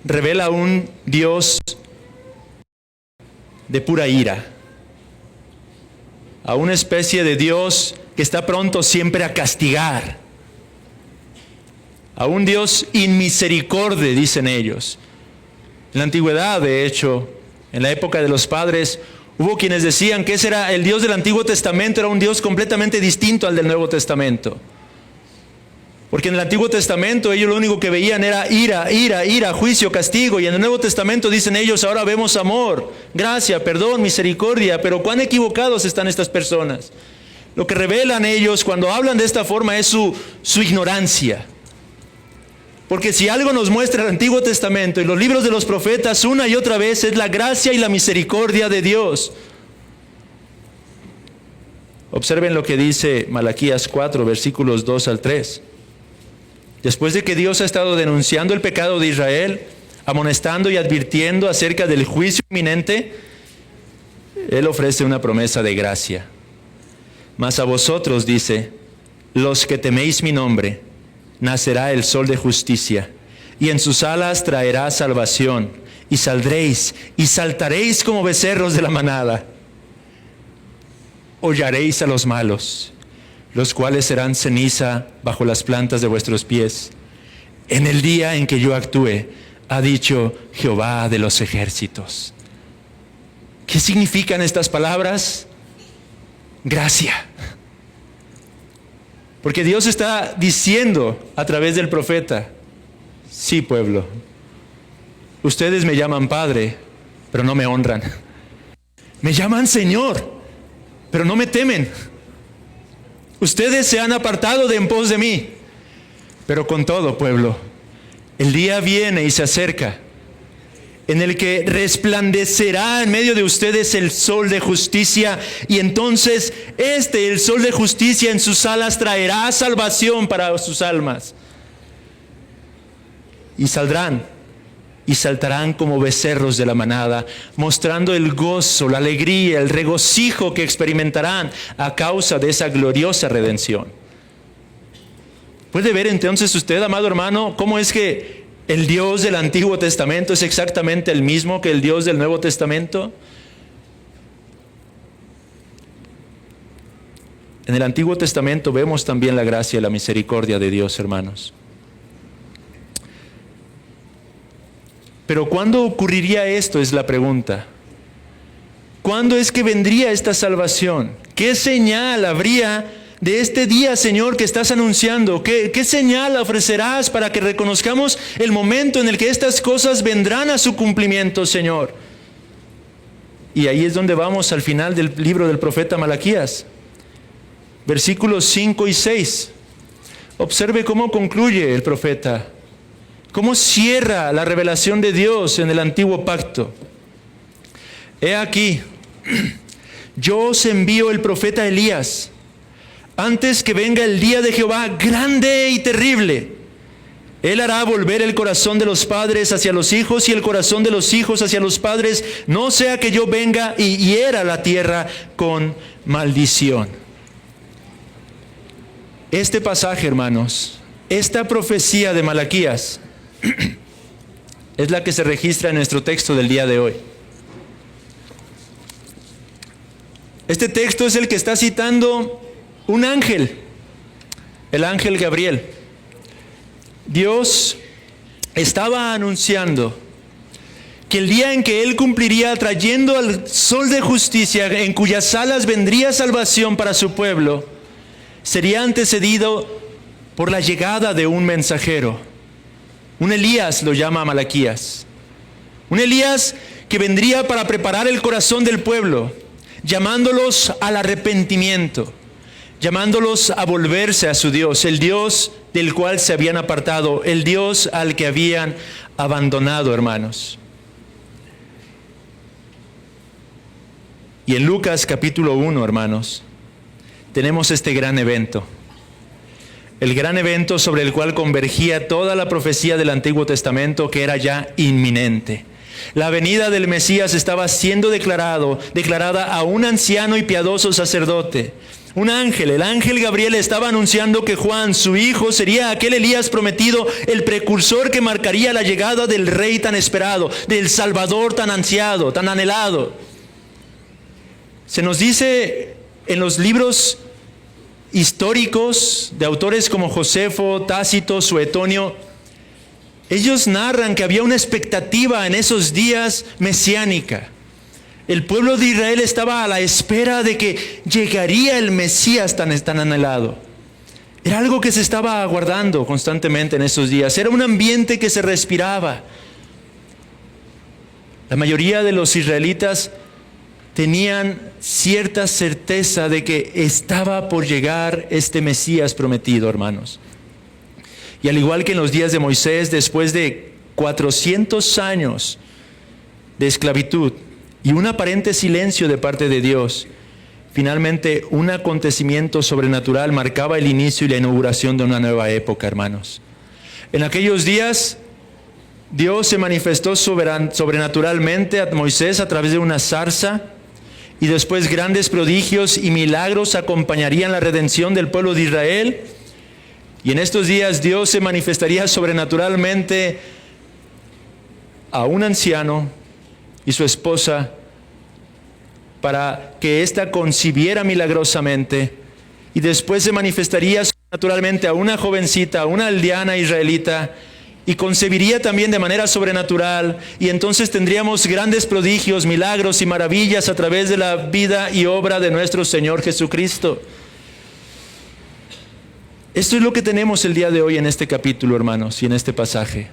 revela un Dios de pura ira, a una especie de Dios que está pronto siempre a castigar, a un Dios inmisericordia, dicen ellos. En la antigüedad, de hecho, en la época de los padres, hubo quienes decían que ese era el Dios del Antiguo Testamento, era un Dios completamente distinto al del Nuevo Testamento. Porque en el Antiguo Testamento ellos lo único que veían era ira, juicio, castigo. Y en el Nuevo Testamento dicen ellos, ahora vemos amor, gracia, perdón, misericordia. Pero cuán equivocados están estas personas. Lo que revelan ellos cuando hablan de esta forma es su ignorancia. Porque si algo nos muestra el Antiguo Testamento y los libros de los profetas una y otra vez es la gracia y la misericordia de Dios. Observen lo que dice Malaquías 4, versículos 2 al 3. Después de que Dios ha estado denunciando el pecado de Israel, amonestando y advirtiendo acerca del juicio inminente, Él ofrece una promesa de gracia. Mas a vosotros, dice, los que teméis mi nombre, nacerá el sol de justicia, y en sus alas traerá salvación, y saldréis y saltaréis como becerros de la manada. Hollaréis a los malos, los cuales serán ceniza bajo las plantas de vuestros pies. En el día en que yo actúe, ha dicho Jehová de los ejércitos. ¿Qué significan estas palabras? Gracia. Porque Dios está diciendo a través del profeta, sí, pueblo, ustedes me llaman Padre, pero no me honran. Me llaman Señor, pero no me temen. Ustedes se han apartado de en pos de mí, pero con todo, pueblo, el día viene y se acerca, en el que resplandecerá en medio de ustedes el sol de justicia, y entonces el sol de justicia en sus alas traerá salvación para sus almas. Y saldrán y saltarán como becerros de la manada, mostrando el gozo, la alegría, el regocijo que experimentarán a causa de esa gloriosa redención. ¿Puede ver entonces usted, amado hermano, cómo es que ¿El Dios del Antiguo Testamento es exactamente el mismo que el Dios del Nuevo Testamento? En el Antiguo Testamento vemos también la gracia y la misericordia de Dios, hermanos. Pero ¿cuándo ocurriría esto? Es la pregunta. ¿Cuándo es que vendría esta salvación? ¿Qué señal habría de este día, Señor, que estás anunciando? ¿Qué señal ofrecerás para que reconozcamos el momento en el que estas cosas vendrán a su cumplimiento, Señor? Y ahí es donde vamos al final del libro del profeta Malaquías. Versículos 5 y 6. Observe cómo concluye el profeta. Cómo cierra la revelación de Dios en el antiguo pacto. He aquí, yo os envío el profeta Elías, antes que venga el día de Jehová grande y terrible. Él hará volver el corazón de los padres hacia los hijos y el corazón de los hijos hacia los padres, no sea que yo venga y hiera la tierra con maldición. Este pasaje, hermanos, esta profecía de Malaquías es la que se registra en nuestro texto del día de hoy. Este texto es el que está citando un ángel, el ángel Gabriel. Dios estaba anunciando que el día en que Él cumpliría trayendo al sol de justicia, en cuyas alas vendría salvación para su pueblo, sería antecedido por la llegada de un mensajero. Un Elías lo llama Malaquías. Un Elías que vendría para preparar el corazón del pueblo, llamándolos al arrepentimiento, llamándolos a volverse a su Dios, el Dios del cual se habían apartado, el Dios al que habían abandonado, hermanos. Y en Lucas capítulo 1, hermanos, tenemos este gran evento. El gran evento sobre el cual convergía toda la profecía del Antiguo Testamento, que era ya inminente. La venida del Mesías estaba siendo declarada a un anciano y piadoso sacerdote. Un ángel, el ángel Gabriel, estaba anunciando que Juan, su hijo, sería aquel Elías prometido, el precursor que marcaría la llegada del Rey tan esperado, del Salvador tan ansiado, tan anhelado. Se nos dice en los libros históricos de autores como Josefo, Tácito, Suetonio, ellos narran que había una expectativa en esos días mesiánica. El pueblo de Israel estaba a la espera de que llegaría el Mesías tan anhelado. Era algo que se estaba aguardando constantemente en esos días. Era un ambiente que se respiraba. La mayoría de los israelitas tenían cierta certeza de que estaba por llegar este Mesías prometido, hermanos. Y al igual que en los días de Moisés, después de 400 años de esclavitud y un aparente silencio de parte de Dios, finalmente un acontecimiento sobrenatural marcaba el inicio y la inauguración de una nueva época, hermanos. En aquellos días, Dios se manifestó sobrenaturalmente a Moisés a través de una zarza, y después grandes prodigios y milagros acompañarían la redención del pueblo de Israel. Y en estos días Dios se manifestaría sobrenaturalmente a un anciano y su esposa para que ésta concibiera milagrosamente, y después se manifestaría sobrenaturalmente a una jovencita, a una aldeana israelita, y concebiría también de manera sobrenatural, y entonces tendríamos grandes prodigios, milagros y maravillas a través de la vida y obra de nuestro Señor Jesucristo. Esto es lo que tenemos el día de hoy en este capítulo, hermanos, y en este pasaje.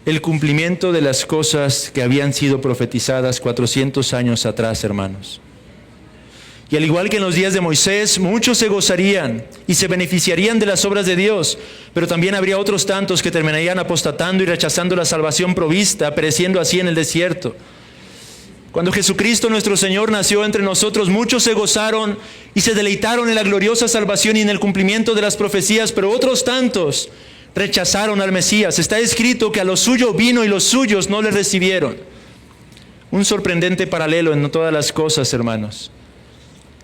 El cumplimiento de las cosas que habían sido profetizadas 400 años atrás, hermanos. Y al igual que en los días de Moisés, muchos se gozarían y se beneficiarían de las obras de Dios, pero también habría otros tantos que terminarían apostatando y rechazando la salvación provista, pereciendo así en el desierto. Cuando Jesucristo nuestro Señor nació entre nosotros, muchos se gozaron y se deleitaron en la gloriosa salvación y en el cumplimiento de las profecías, pero otros tantos rechazaron al Mesías. Está escrito que a lo suyo vino y los suyos no le recibieron. Un sorprendente paralelo en todas las cosas, hermanos.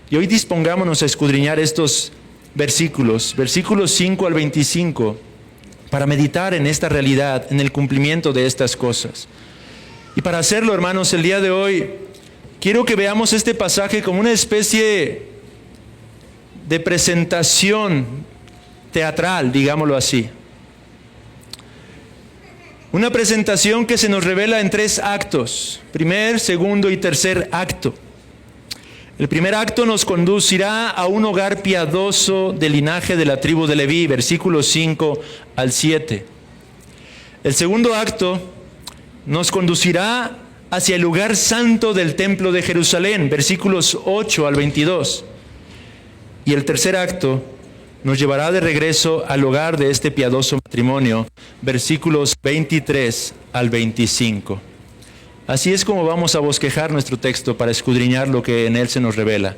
Y hoy dispongámonos a escudriñar estos versículos 5 al 25, para meditar en esta realidad, en el cumplimiento de estas cosas. Y para hacerlo, hermanos, el día de hoy, quiero que veamos este pasaje como una especie de presentación teatral, digámoslo así. Una presentación que se nos revela en 3 actos: primer, segundo y tercer acto. El primer acto nos conducirá a un hogar piadoso del linaje de la tribu de Leví, versículos 5 al 7. El segundo acto nos conducirá hacia el lugar santo del templo de Jerusalén, versículos 8 al 22. Y el tercer acto nos llevará de regreso al hogar de este piadoso matrimonio, versículos 23 al 25. Así es como vamos a bosquejar nuestro texto para escudriñar lo que en él se nos revela.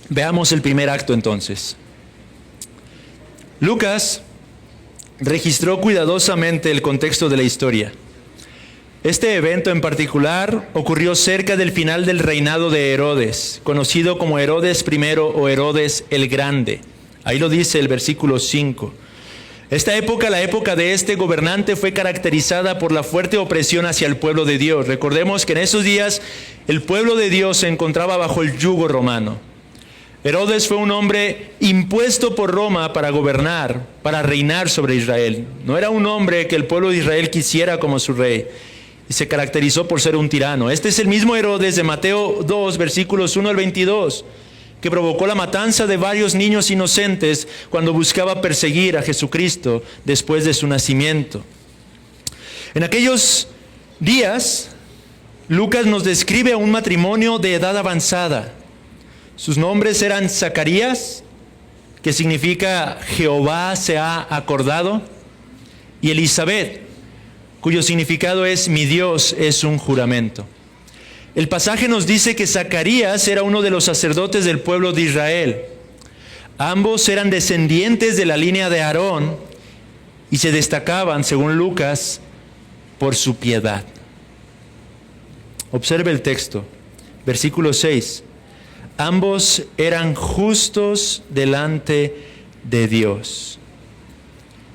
Veamos el primer acto entonces. Lucas registró cuidadosamente el contexto de la historia. Este evento en particular ocurrió cerca del final del reinado de Herodes, conocido como Herodes I o Herodes el Grande. Ahí lo dice el versículo 5. Esta época, la época de este gobernante, fue caracterizada por la fuerte opresión hacia el pueblo de Dios. Recordemos que en esos días el pueblo de Dios se encontraba bajo el yugo romano. Herodes fue un hombre impuesto por Roma para gobernar, para reinar sobre Israel. No era un hombre que el pueblo de Israel quisiera como su rey, y se caracterizó por ser un tirano. Este es el mismo Herodes de Mateo 2, versículos 1 al 22, que provocó la matanza de varios niños inocentes cuando buscaba perseguir a Jesucristo después de su nacimiento. En aquellos días, Lucas nos describe a un matrimonio de edad avanzada. Sus nombres eran Zacarías, que significa Jehová se ha acordado, y Elizabeth, cuyo significado es mi Dios es un juramento. El pasaje nos dice que Zacarías era uno de los sacerdotes del pueblo de Israel. Ambos eran descendientes de la línea de Aarón y se destacaban, según Lucas, por su piedad. Observe el texto, versículo 6. Ambos eran justos delante de Dios.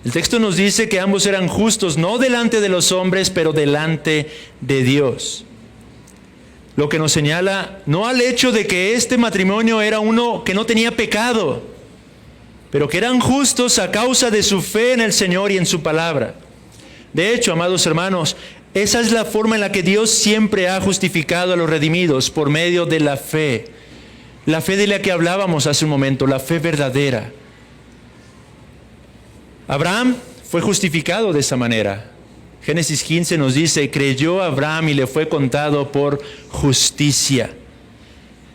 El texto nos dice que ambos eran justos, no delante de los hombres, pero delante de Dios. Lo que nos señala no al hecho de que este matrimonio era uno que no tenía pecado, pero que eran justos a causa de su fe en el Señor y en su palabra. De hecho, amados hermanos, esa es la forma en la que Dios siempre ha justificado a los redimidos, por medio de la fe. La fe de la que hablábamos hace un momento, la fe verdadera. Abraham fue justificado de esa manera. Génesis 15 nos dice, creyó Abraham y le fue contado por justicia.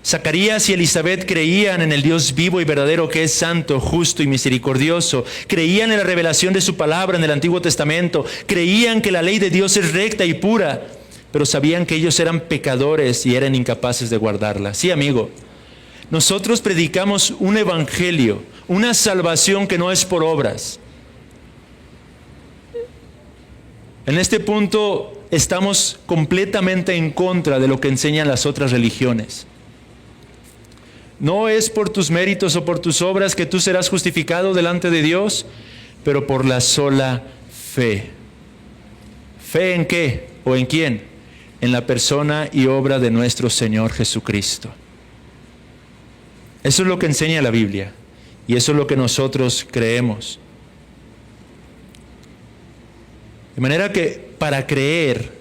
Zacarías y Elizabeth creían en el Dios vivo y verdadero que es santo, justo y misericordioso. Creían en la revelación de su palabra en el Antiguo Testamento. Creían que la ley de Dios es recta y pura, pero sabían que ellos eran pecadores y eran incapaces de guardarla. Sí, amigo, nosotros predicamos un evangelio, una salvación que no es por obras. En este punto estamos completamente en contra de lo que enseñan las otras religiones. No es por tus méritos o por tus obras que tú serás justificado delante de Dios, pero por la sola fe. ¿Fe en qué o en quién? En la persona y obra de nuestro Señor Jesucristo. Eso es lo que enseña la Biblia y eso es lo que nosotros creemos. De manera que para creer,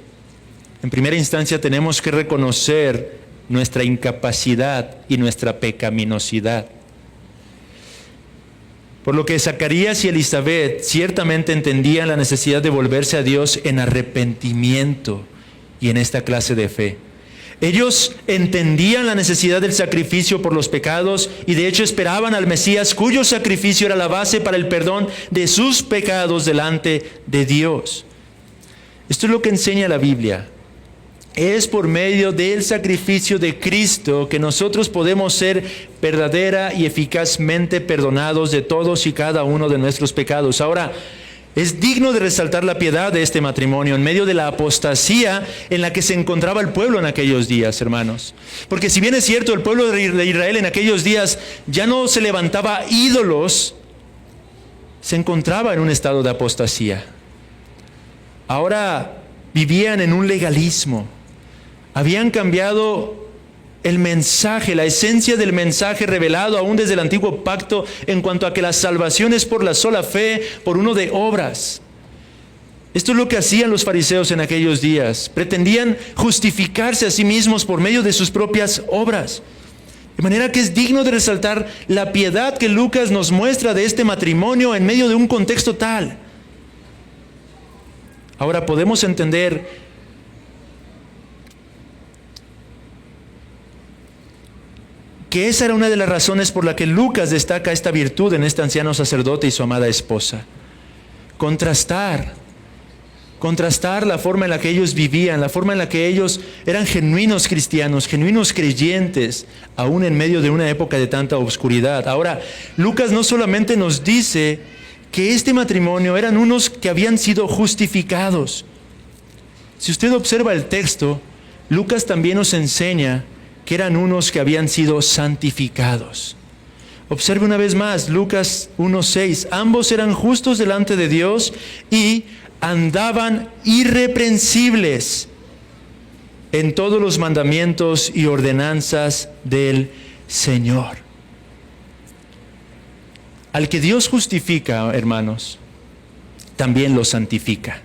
en primera instancia tenemos que reconocer nuestra incapacidad y nuestra pecaminosidad. Por lo que Zacarías y Elizabeth ciertamente entendían la necesidad de volverse a Dios en arrepentimiento y en esta clase de fe. Ellos entendían la necesidad del sacrificio por los pecados y de hecho esperaban al Mesías, cuyo sacrificio era la base para el perdón de sus pecados delante de Dios. Esto es lo que enseña la Biblia. Es por medio del sacrificio de Cristo que nosotros podemos ser verdadera y eficazmente perdonados de todos y cada uno de nuestros pecados. Ahora, es digno de resaltar la piedad de este matrimonio en medio de la apostasía en la que se encontraba el pueblo en aquellos días, hermanos. Porque si bien es cierto, el pueblo de Israel en aquellos días ya no se levantaba ídolos, se encontraba en un estado de apostasía. Ahora vivían en un legalismo. Habían cambiado el mensaje, la esencia del mensaje revelado aún desde el antiguo pacto en cuanto a que la salvación es por la sola fe, por uno de obras. Esto es lo que hacían los fariseos en aquellos días. Pretendían justificarse a sí mismos por medio de sus propias obras. De manera que es digno de resaltar la piedad que Lucas nos muestra de este matrimonio en medio de un contexto tal. Ahora podemos entender que esa era una de las razones por la que Lucas destaca esta virtud en este anciano sacerdote y su amada esposa. Contrastar la forma en la que ellos vivían, la forma en la que ellos eran genuinos cristianos, genuinos creyentes, aún en medio de una época de tanta oscuridad. Ahora, Lucas no solamente nos dice que este matrimonio eran unos que habían sido justificados. Si usted observa el texto, Lucas también nos enseña que eran unos que habían sido santificados. Observe una vez más, Lucas 1:6, ambos eran justos delante de Dios y andaban irreprensibles en todos los mandamientos y ordenanzas del Señor. Al que Dios justifica, hermanos, también lo santifica.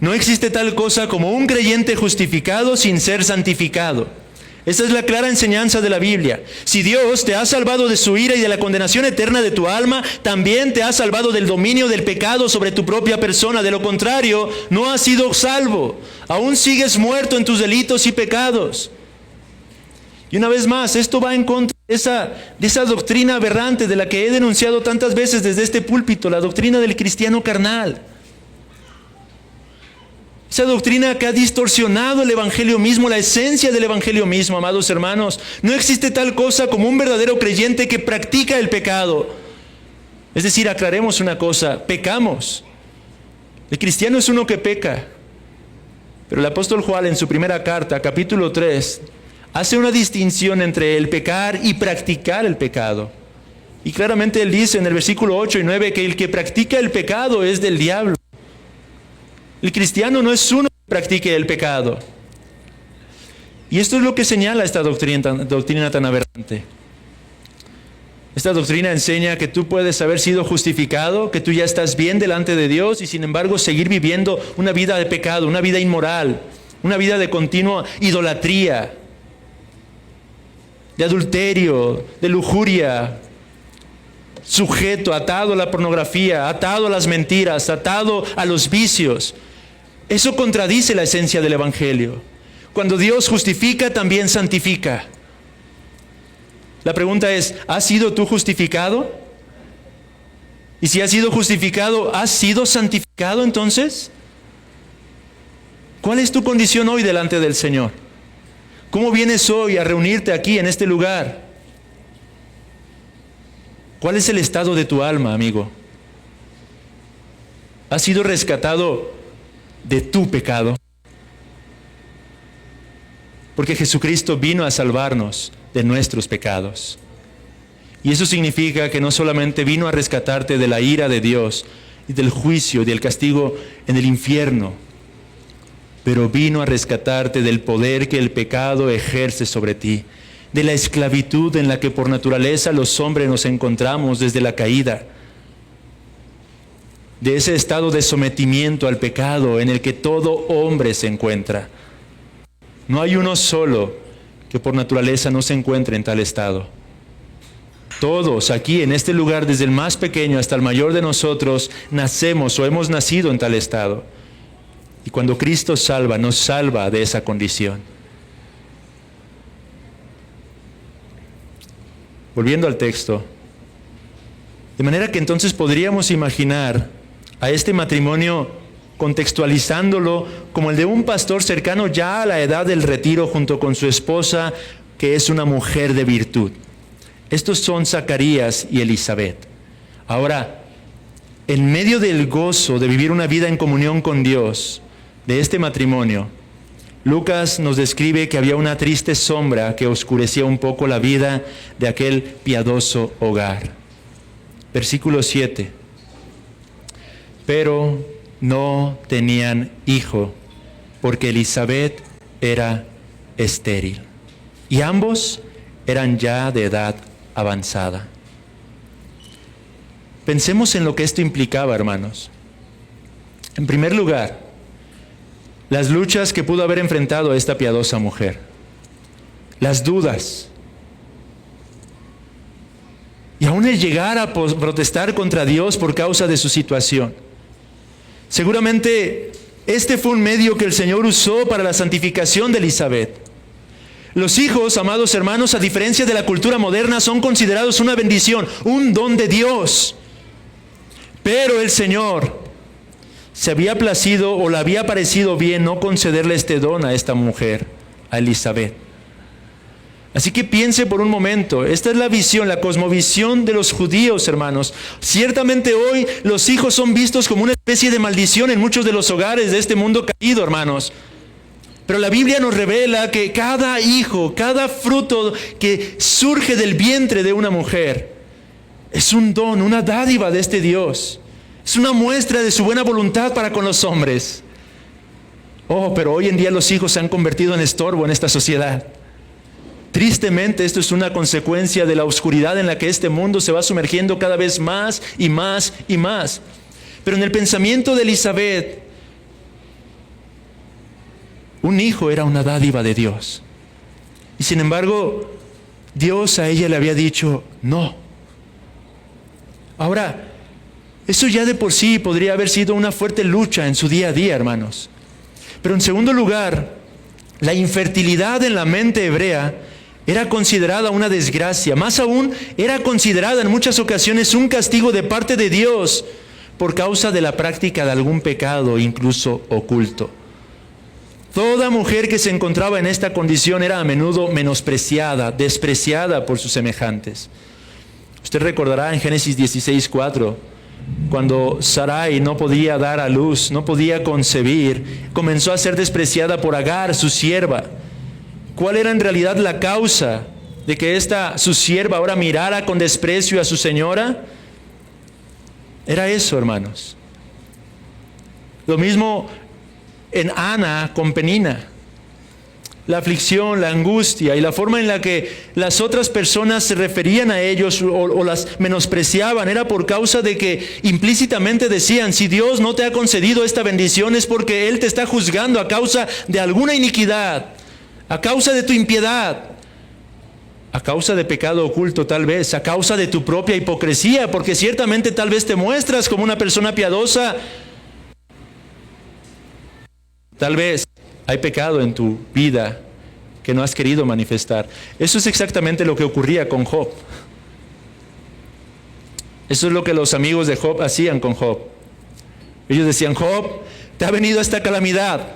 No existe tal cosa como un creyente justificado sin ser santificado. Esa es la clara enseñanza de la Biblia. Si Dios te ha salvado de su ira y de la condenación eterna de tu alma, también te ha salvado del dominio del pecado sobre tu propia persona. De lo contrario, no has sido salvo. Aún sigues muerto en tus delitos y pecados. Y una vez más, esto va en contra de esa doctrina aberrante de la que he denunciado tantas veces desde este púlpito, la doctrina del cristiano carnal. Esa doctrina que ha distorsionado el evangelio mismo, la esencia del evangelio mismo, amados hermanos. No existe tal cosa como un verdadero creyente que practica el pecado. Es decir, aclaremos una cosa, pecamos. El cristiano es uno que peca. Pero el apóstol Juan en su primera carta, capítulo 3, hace una distinción entre el pecar y practicar el pecado. Y claramente él dice en el versículo 8 y 9 que el que practica el pecado es del diablo. El cristiano no es uno que practique el pecado. Y esto es lo que señala esta doctrina tan aberrante. Esta doctrina enseña que tú puedes haber sido justificado, que tú ya estás bien delante de Dios y sin embargo seguir viviendo una vida de pecado, una vida inmoral, una vida de continua idolatría, de adulterio, de lujuria, sujeto, atado a la pornografía, atado a las mentiras, atado a los vicios. Eso contradice la esencia del evangelio. Cuando Dios justifica, también santifica. La pregunta es, ¿has sido tú justificado? Y si has sido justificado, ¿has sido santificado entonces? ¿Cuál es tu condición hoy delante del Señor? ¿Cómo vienes hoy a reunirte aquí en este lugar? ¿Cuál es el estado de tu alma, amigo? ¿Has sido rescatado de tu pecado? Porque Jesucristo vino a salvarnos de nuestros pecados. Y eso significa que no solamente vino a rescatarte de la ira de Dios y del juicio y del castigo en el infierno, pero vino a rescatarte del poder que el pecado ejerce sobre ti, de la esclavitud en la que por naturaleza los hombres nos encontramos desde la caída, de ese estado de sometimiento al pecado en el que todo hombre se encuentra. No hay uno solo que por naturaleza no se encuentre en tal estado. Todos aquí en este lugar, desde el más pequeño hasta el mayor de nosotros, nacemos o hemos nacido en tal estado. Y cuando Cristo salva, nos salva de esa condición. Volviendo al texto, de manera que entonces podríamos imaginar a este matrimonio contextualizándolo como el de un pastor cercano ya a la edad del retiro junto con su esposa, que es una mujer de virtud. Estos son Zacarías y Elizabeth. Ahora, en medio del gozo de vivir una vida en comunión con Dios, de este matrimonio, Lucas nos describe que había una triste sombra que oscurecía un poco la vida de aquel piadoso hogar. Versículo 7. Pero no tenían hijo, porque Elisabet era estéril, y ambos eran ya de edad avanzada. Pensemos en lo que esto implicaba, hermanos. En primer lugar, las luchas que pudo haber enfrentado esta piadosa mujer, las dudas, y aún el llegar a protestar contra Dios por causa de su situación. Seguramente este fue un medio que el Señor usó para la santificación de Elisabet. Los hijos, amados hermanos, a diferencia de la cultura moderna, son considerados una bendición, un don de Dios. Pero el Señor se había placido o le había parecido bien no concederle este don a esta mujer, a Elisabet. Así que piense por un momento, esta es la visión, la cosmovisión de los judíos, hermanos. Ciertamente hoy los hijos son vistos como una especie de maldición en muchos de los hogares de este mundo caído, hermanos. Pero la Biblia nos revela que cada hijo, cada fruto que surge del vientre de una mujer, es un don, una dádiva de este Dios. Es una muestra de su buena voluntad para con los hombres. Oh, pero hoy en día los hijos se han convertido en estorbo en esta sociedad. Tristemente, esto es una consecuencia de la oscuridad en la que este mundo se va sumergiendo cada vez más y más y más. Pero en el pensamiento de Elisabet, un hijo era una dádiva de Dios. Y sin embargo, Dios a ella le había dicho no. Ahora, eso ya de por sí podría haber sido una fuerte lucha en su día a día, hermanos. Pero en segundo lugar, la infertilidad en la mente hebrea era considerada una desgracia. Más aún, era considerada en muchas ocasiones un castigo de parte de Dios por causa de la práctica de algún pecado, incluso oculto. Toda mujer que se encontraba en esta condición era a menudo menospreciada, despreciada por sus semejantes. Usted recordará en Génesis 16:4, cuando Sarai no podía dar a luz, no podía concebir, comenzó a ser despreciada por Agar, su sierva. ¿Cuál era en realidad la causa de que su sierva ahora mirara con desprecio a su señora? Era eso, hermanos. Lo mismo en Ana con Penina. La aflicción, la angustia y la forma en la que las otras personas se referían a ellos o las menospreciaban era por causa de que implícitamente decían: si Dios no te ha concedido esta bendición es porque Él te está juzgando a causa de alguna iniquidad, a causa de tu impiedad, a causa de pecado oculto tal vez, a causa de tu propia hipocresía, porque ciertamente tal vez te muestras como una persona piadosa. Tal vez hay pecado en tu vida que no has querido manifestar. Eso es exactamente lo que ocurría con Job. Eso es lo que los amigos de Job hacían con Job. Ellos decían: Job, te ha venido esta calamidad,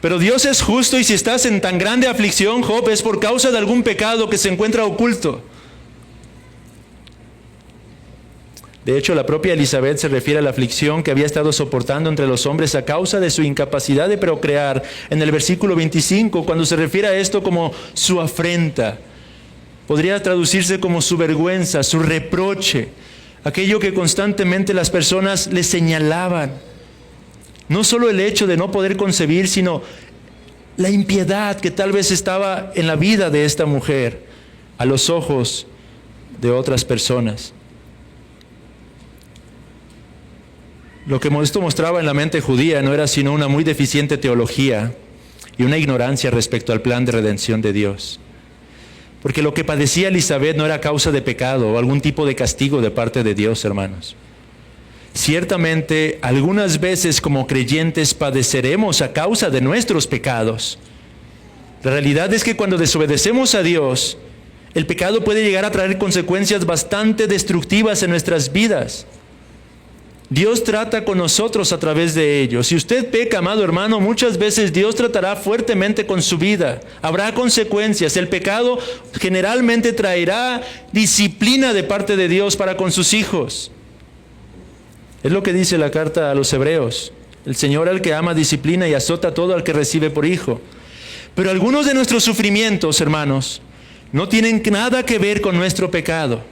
pero Dios es justo, y si estás en tan grande aflicción, Job, es por causa de algún pecado que se encuentra oculto. De hecho, la propia Elisabet se refiere a la aflicción que había estado soportando entre los hombres a causa de su incapacidad de procrear en el versículo 25, cuando se refiere a esto como su afrenta. Podría traducirse como su vergüenza, su reproche, aquello que constantemente las personas le señalaban. No solo el hecho de no poder concebir, sino la impiedad que tal vez estaba en la vida de esta mujer a los ojos de otras personas. Lo que esto mostraba en la mente judía no era sino una muy deficiente teología y una ignorancia respecto al plan de redención de Dios. Porque lo que padecía Elisabet no era causa de pecado o algún tipo de castigo de parte de Dios, hermanos. Ciertamente, algunas veces como creyentes padeceremos a causa de nuestros pecados. La realidad es que cuando desobedecemos a Dios, el pecado puede llegar a traer consecuencias bastante destructivas en nuestras vidas. Dios trata con nosotros a través de ello. Si usted peca, amado hermano, muchas veces Dios tratará fuertemente con su vida. Habrá consecuencias. El pecado generalmente traerá disciplina de parte de Dios para con sus hijos. Es lo que dice la carta a los Hebreos. El Señor al que ama disciplina y azota a todo al que recibe por hijo. Pero algunos de nuestros sufrimientos, hermanos, no tienen nada que ver con nuestro pecado.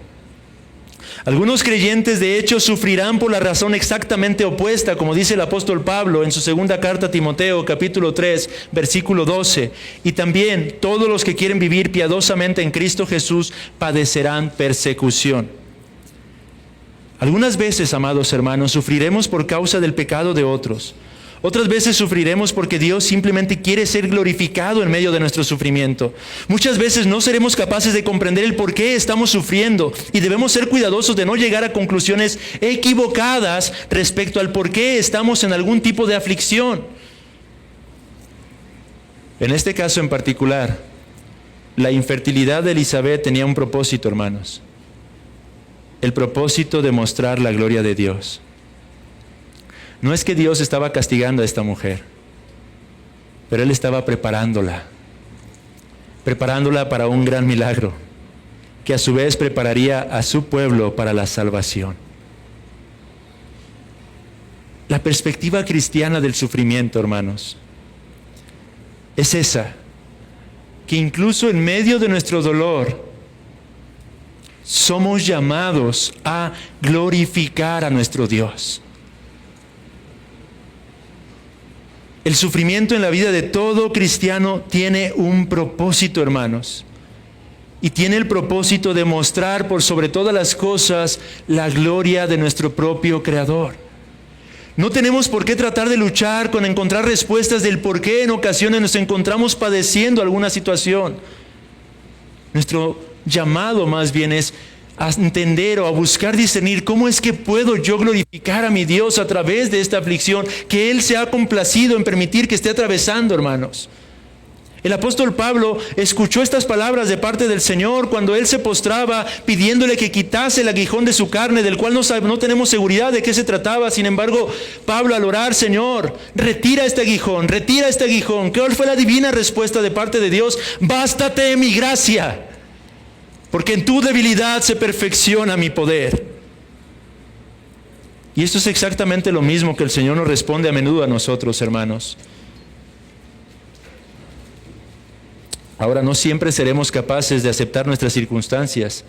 Algunos creyentes, de hecho, sufrirán por la razón exactamente opuesta, como dice el apóstol Pablo en su segunda carta a Timoteo, capítulo 3, versículo 12. Y también todos los que quieren vivir piadosamente en Cristo Jesús padecerán persecución. Algunas veces, amados hermanos, sufriremos por causa del pecado de otros. Otras veces sufriremos porque Dios simplemente quiere ser glorificado en medio de nuestro sufrimiento. Muchas veces no seremos capaces de comprender el por qué estamos sufriendo y debemos ser cuidadosos de no llegar a conclusiones equivocadas respecto al por qué estamos en algún tipo de aflicción. En este caso en particular, la infertilidad de Elizabeth tenía un propósito, hermanos. El propósito de mostrar la gloria de Dios. No es que Dios estaba castigando a esta mujer, pero Él estaba preparándola para un gran milagro, que a su vez prepararía a su pueblo para la salvación. La perspectiva cristiana del sufrimiento, hermanos, es esa, que incluso en medio de nuestro dolor, somos llamados a glorificar a nuestro Dios. El sufrimiento en la vida de todo cristiano tiene un propósito, hermanos. Y tiene el propósito de mostrar por sobre todas las cosas la gloria de nuestro propio Creador. No tenemos por qué tratar de luchar con encontrar respuestas del por qué en ocasiones nos encontramos padeciendo alguna situación. Nuestro llamado más bien es a entender o a buscar discernir cómo es que puedo yo glorificar a mi Dios a través de esta aflicción que Él se ha complacido en permitir que esté atravesando, hermanos. El apóstol Pablo escuchó estas palabras de parte del Señor cuando Él se postraba pidiéndole que quitase el aguijón de su carne, del cual no tenemos seguridad de qué se trataba. Sin embargo, Pablo al orar, Señor, retira este aguijón. ¿Cuál fue la divina respuesta de parte de Dios? Bástate mi gracia, porque en tu debilidad se perfecciona mi poder. Y esto es exactamente lo mismo que el Señor nos responde a menudo a nosotros, hermanos. Ahora, no siempre seremos capaces de aceptar nuestras circunstancias.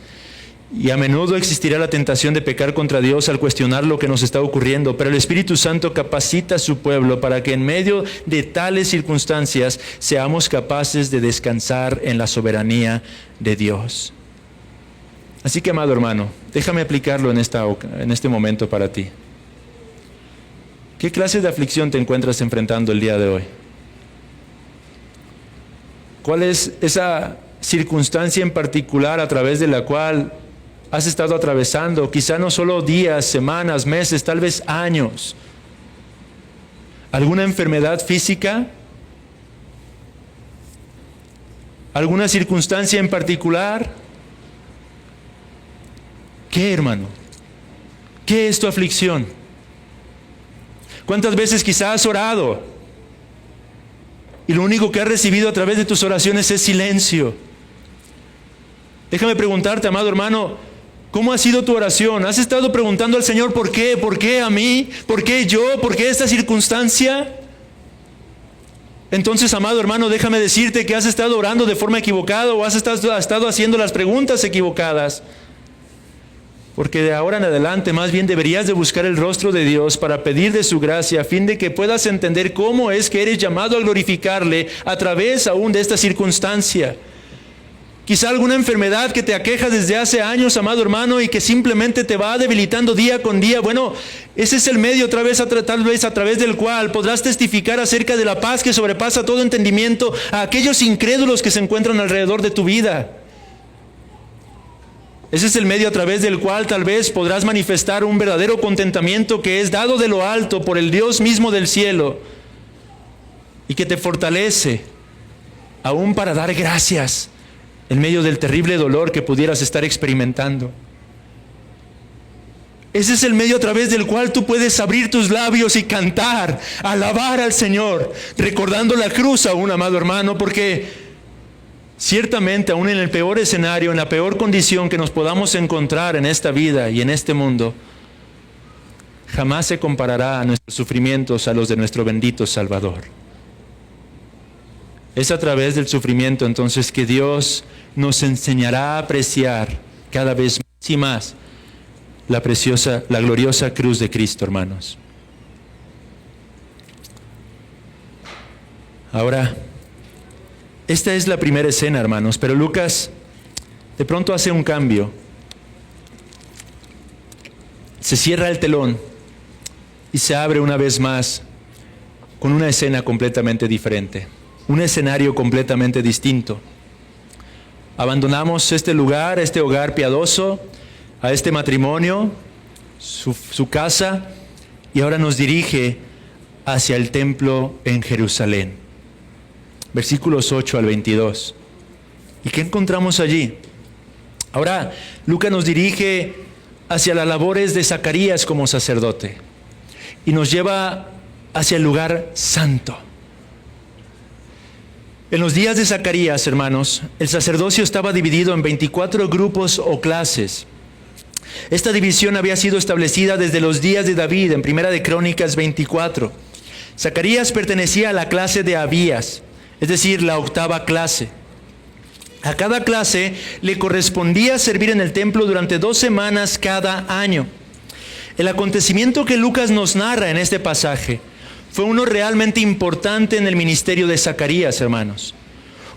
Y a menudo existirá la tentación de pecar contra Dios al cuestionar lo que nos está ocurriendo. Pero el Espíritu Santo capacita a su pueblo para que en medio de tales circunstancias seamos capaces de descansar en la soberanía de Dios. Así que, amado hermano, déjame aplicarlo en este momento para ti. ¿Qué clase de aflicción te encuentras enfrentando el día de hoy? ¿Cuál es esa circunstancia en particular a través de la cual has estado atravesando? Quizá no solo días, semanas, meses, tal vez años. ¿Alguna enfermedad física? ¿Alguna circunstancia en particular? ¿Qué, hermano? ¿Qué es tu aflicción? ¿Cuántas veces quizás has orado y lo único que has recibido a través de tus oraciones es silencio? Déjame preguntarte, amado hermano, ¿cómo ha sido tu oración? ¿Has estado preguntando al Señor por qué? ¿Por qué a mí? ¿Por qué yo? ¿Por qué esta circunstancia? Entonces, amado hermano, déjame decirte que has estado orando de forma equivocada o has estado haciendo las preguntas equivocadas. Porque de ahora en adelante más bien deberías de buscar el rostro de Dios para pedir de su gracia a fin de que puedas entender cómo es que eres llamado a glorificarle a través aún de esta circunstancia. Quizá alguna enfermedad que te aqueja desde hace años, amado hermano, y que simplemente te va debilitando día con día. Bueno, ese es el medio tal vez a través del cual podrás testificar acerca de la paz que sobrepasa todo entendimiento a aquellos incrédulos que se encuentran alrededor de tu vida. Ese es el medio a través del cual tal vez podrás manifestar un verdadero contentamiento que es dado de lo alto por el Dios mismo del cielo y que te fortalece aún para dar gracias en medio del terrible dolor que pudieras estar experimentando. Ese es el medio a través del cual tú puedes abrir tus labios y cantar, alabar al Señor, recordando la cruz aún, amado hermano, porque ciertamente, aún en el peor escenario, en la peor condición que nos podamos encontrar en esta vida y en este mundo, jamás se comparará a nuestros sufrimientos a los de nuestro bendito Salvador. Es a través del sufrimiento entonces que Dios nos enseñará a apreciar cada vez más y más la preciosa, la gloriosa cruz de Cristo, hermanos. Ahora, esta es la primera escena, hermanos, pero Lucas de pronto hace un cambio. Se cierra el telón y se abre una vez más con una escena completamente diferente, un escenario completamente distinto. Abandonamos este lugar, este hogar piadoso, a este matrimonio, su casa, y ahora nos dirige hacia el templo en Jerusalén. Versículos 8 al 22. ¿Y qué encontramos allí? Ahora, Lucas nos dirige hacia las labores de Zacarías como sacerdote y nos lleva hacia el lugar santo. En los días de Zacarías, hermanos, el sacerdocio estaba dividido en 24 grupos o clases. Esta división había sido establecida desde los días de David, en Primera de Crónicas 24. Zacarías pertenecía a la clase de Abías, es decir, la octava clase. A cada clase le correspondía servir en el templo durante 2 semanas cada año. El acontecimiento que Lucas nos narra en este pasaje fue uno realmente importante en el ministerio de Zacarías, hermanos.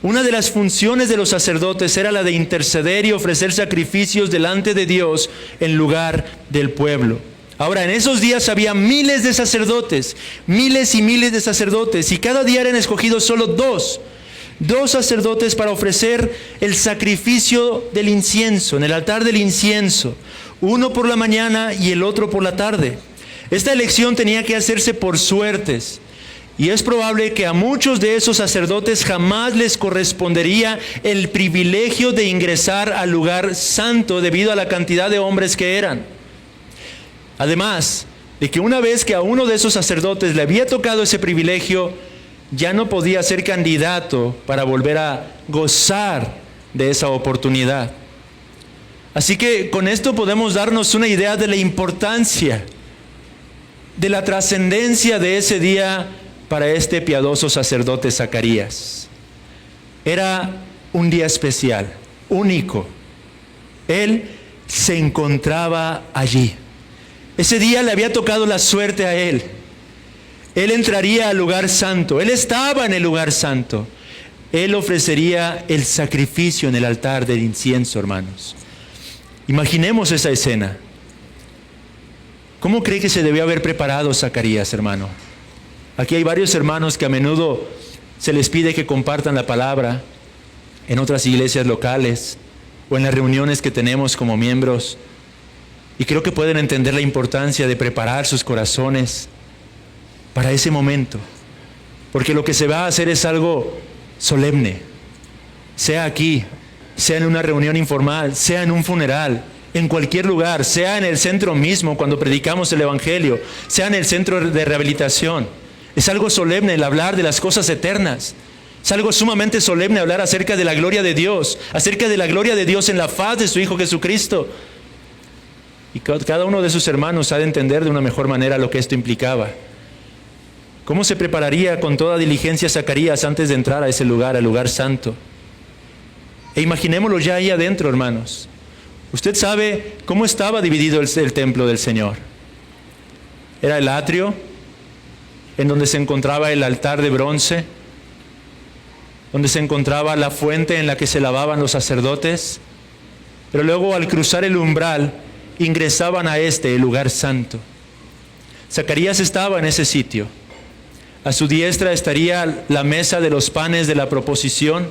Una de las funciones de los sacerdotes era la de interceder y ofrecer sacrificios delante de Dios en lugar del pueblo. Ahora, en esos días había miles de sacerdotes, miles y miles de sacerdotes, y cada día eran escogidos solo dos sacerdotes para ofrecer el sacrificio del incienso, en el altar del incienso, uno por la mañana y el otro por la tarde. Esta elección tenía que hacerse por suertes, y es probable que a muchos de esos sacerdotes jamás les correspondería el privilegio de ingresar al lugar santo debido a la cantidad de hombres que eran. Además de que una vez que a uno de esos sacerdotes le había tocado ese privilegio, ya no podía ser candidato para volver a gozar de esa oportunidad. Así que con esto podemos darnos una idea de la importancia, de la trascendencia de ese día para este piadoso sacerdote Zacarías. Era un día especial, único. Él se encontraba allí. Ese día le había tocado la suerte a él. Él entraría al lugar santo. Él estaba en el lugar santo. Él ofrecería el sacrificio en el altar del incienso, hermanos. Imaginemos esa escena. ¿Cómo cree que se debió haber preparado Zacarías, hermano? Aquí hay varios hermanos que a menudo se les pide que compartan la palabra en otras iglesias locales o en las reuniones que tenemos como miembros. Y creo que pueden entender la importancia de preparar sus corazones para ese momento. Porque lo que se va a hacer es algo solemne. Sea aquí, sea en una reunión informal, sea en un funeral, en cualquier lugar, sea en el centro mismo cuando predicamos el Evangelio, sea en el centro de rehabilitación. Es algo solemne el hablar de las cosas eternas. Es algo sumamente solemne hablar acerca de la gloria de Dios, acerca de la gloria de Dios en la faz de su Hijo Jesucristo. Y cada uno de sus hermanos ha de entender de una mejor manera lo que esto implicaba. ¿Cómo se prepararía con toda diligencia Zacarías antes de entrar a ese lugar, al lugar santo? E imaginémoslo ya ahí adentro, hermanos. Usted sabe cómo estaba dividido el templo del Señor. Era el atrio, en donde se encontraba el altar de bronce, donde se encontraba la fuente en la que se lavaban los sacerdotes, pero luego al cruzar el umbral, ingresaban a el lugar santo. Zacarías estaba en ese sitio. A su diestra estaría la mesa de los panes de la proposición.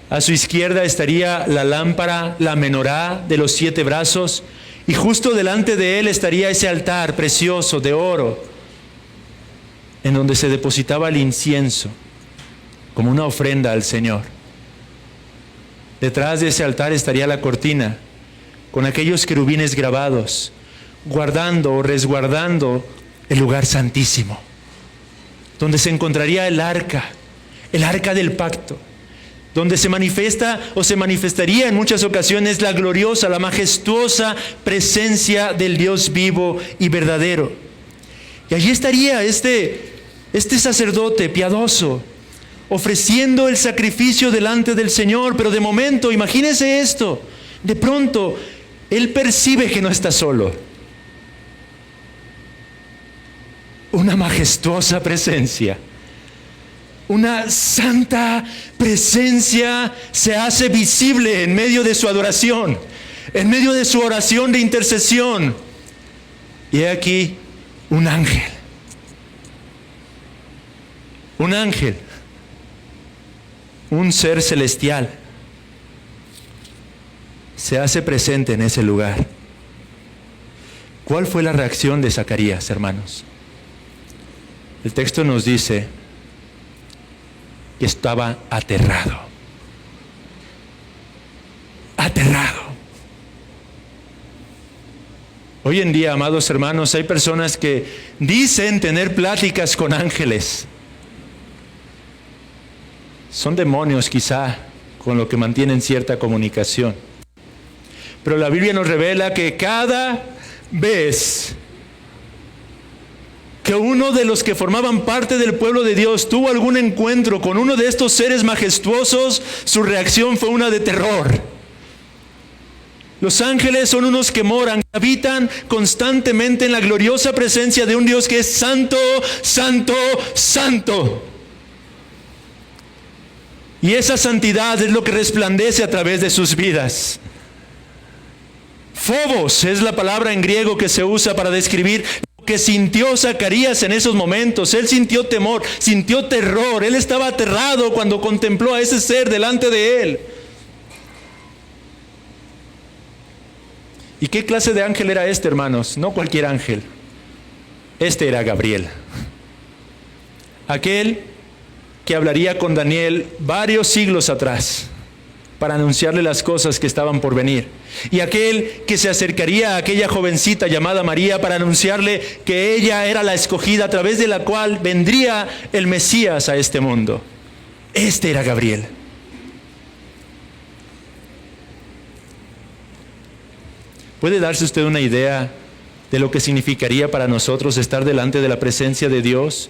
A su izquierda estaría la lámpara, la menorá de los 7 brazos. Y justo delante de él estaría ese altar precioso de oro, en donde se depositaba el incienso como una ofrenda al Señor. Detrás de ese altar estaría la cortina con aquellos querubines grabados, guardando o resguardando el lugar santísimo, donde se encontraría el arca del pacto, donde se manifiesta o se manifestaría en muchas ocasiones la gloriosa, la majestuosa presencia del Dios vivo y verdadero. Y allí estaría este sacerdote piadoso, ofreciendo el sacrificio delante del Señor. Pero de momento, imagínese esto, de pronto Él percibe que no está solo. Una majestuosa presencia, una santa presencia se hace visible en medio de su adoración, en medio de su oración de intercesión. Y he aquí un ángel. Un ángel. Un ser celestial se hace presente en ese lugar. ¿Cuál fue la reacción de Zacarías, hermanos? El texto nos dice que estaba aterrado. Aterrado. Hoy en día, amados hermanos, hay personas que dicen tener pláticas con ángeles. Son demonios quizá con lo que mantienen cierta comunicación. Pero la Biblia nos revela que cada vez que uno de los que formaban parte del pueblo de Dios tuvo algún encuentro con uno de estos seres majestuosos, su reacción fue una de terror. Los ángeles son unos que moran, habitan constantemente en la gloriosa presencia de un Dios que es santo, santo, santo. Y esa santidad es lo que resplandece a través de sus vidas. Phobos es la palabra en griego que se usa para describir lo que sintió Zacarías en esos momentos. Él sintió temor, sintió terror. Él estaba aterrado cuando contempló a ese ser delante de él. ¿Y qué clase de ángel era este, hermanos? No cualquier ángel. Este era Gabriel. Aquel que hablaría con Daniel varios siglos atrás para anunciarle las cosas que estaban por venir. Y aquel que se acercaría a aquella jovencita llamada María para anunciarle que ella era la escogida a través de la cual vendría el Mesías a este mundo. Este era Gabriel. ¿Puede darse usted una idea de lo que significaría para nosotros estar delante de la presencia de Dios?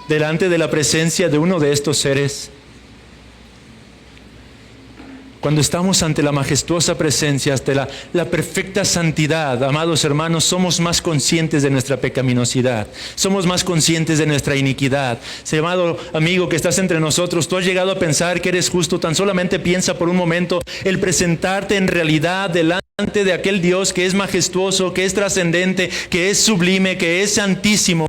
Delante de la presencia de uno de estos seres. Cuando estamos ante la majestuosa presencia, ante la perfecta santidad, amados hermanos, somos más conscientes de nuestra pecaminosidad, somos más conscientes de nuestra iniquidad. Amado amigo que estás entre nosotros, tú has llegado a pensar que eres justo, tan solamente piensa por un momento el presentarte en realidad delante de aquel Dios que es majestuoso, que es trascendente, que es sublime, que es santísimo,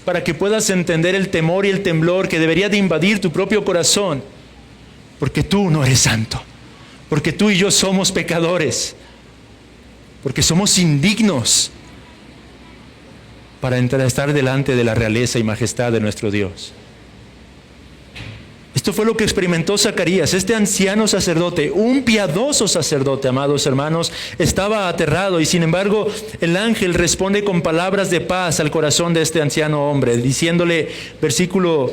para que puedas entender el temor y el temblor que debería de invadir tu propio corazón, porque tú no eres santo. Porque tú y yo somos pecadores, porque somos indignos para estar delante de la realeza y majestad de nuestro Dios. Esto fue lo que experimentó Zacarías, este anciano sacerdote, un piadoso sacerdote, amados hermanos, estaba aterrado y sin embargo el ángel responde con palabras de paz al corazón de este anciano hombre, diciéndole, versículo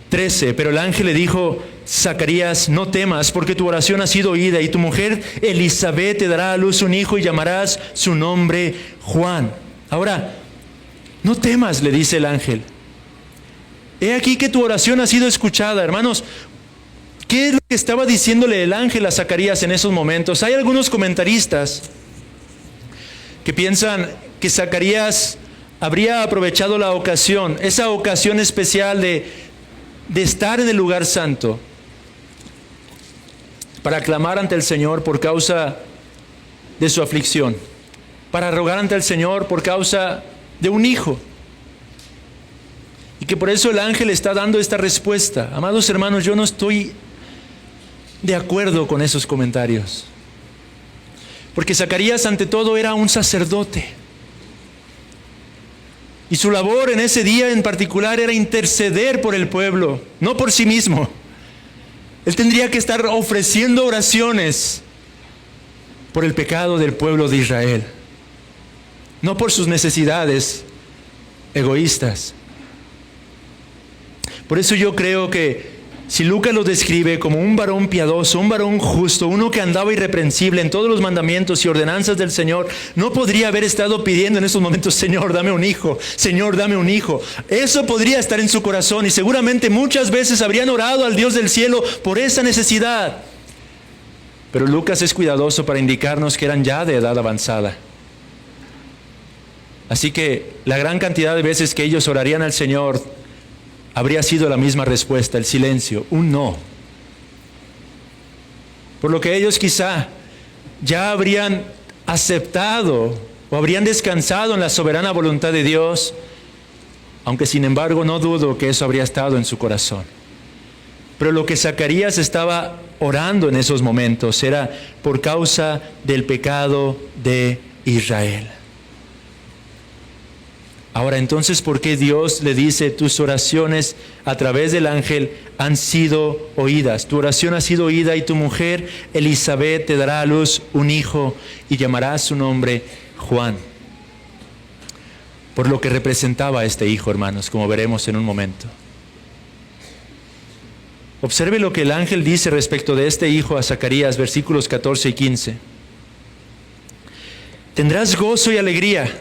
13, pero el ángel le dijo, Zacarías, no temas, porque tu oración ha sido oída y tu mujer Elizabeth te dará a luz un hijo y llamarás su nombre Juan. Ahora, no temas, le dice el ángel. He aquí que tu oración ha sido escuchada, hermanos. ¿Qué es lo que estaba diciéndole el ángel a Zacarías en esos momentos? Hay algunos comentaristas que piensan que Zacarías habría aprovechado la ocasión, esa ocasión especial de estar en el lugar santo, para clamar ante el Señor por causa de su aflicción, para rogar ante el Señor por causa de un hijo. Y que por eso el ángel está dando esta respuesta. Amados hermanos, yo no estoy de acuerdo con esos comentarios. Porque Zacarías ante todo era un sacerdote. Y su labor en ese día en particular era interceder por el pueblo, no por sí mismo. Él tendría que estar ofreciendo oraciones por el pecado del pueblo de Israel, no por sus necesidades egoístas. Por eso yo creo que si Lucas lo describe como un varón piadoso, un varón justo, uno que andaba irreprensible en todos los mandamientos y ordenanzas del Señor, no podría haber estado pidiendo en esos momentos, Señor, dame un hijo, Señor, dame un hijo. Eso podría estar en su corazón y seguramente muchas veces habrían orado al Dios del cielo por esa necesidad. pero Lucas es cuidadoso para indicarnos que eran ya de edad avanzada. Así que la gran cantidad de veces que ellos orarían al Señor habría sido la misma respuesta, el silencio, un no. Por lo que ellos quizá ya habrían aceptado o habrían descansado en la soberana voluntad de Dios, aunque sin embargo no dudo que eso habría estado en su corazón. Pero lo que Zacarías estaba orando en esos momentos era por causa del pecado de Israel. Ahora, entonces, ¿por qué Dios le dice tus oraciones a través del ángel han sido oídas? Tu oración ha sido oída y tu mujer Elizabeth te dará a luz un hijo y llamará su nombre Juan. Por lo que representaba este hijo, hermanos, como veremos en un momento. Observe lo que el ángel dice respecto de este hijo a Zacarías, versículos 14 y 15. Tendrás gozo y alegría,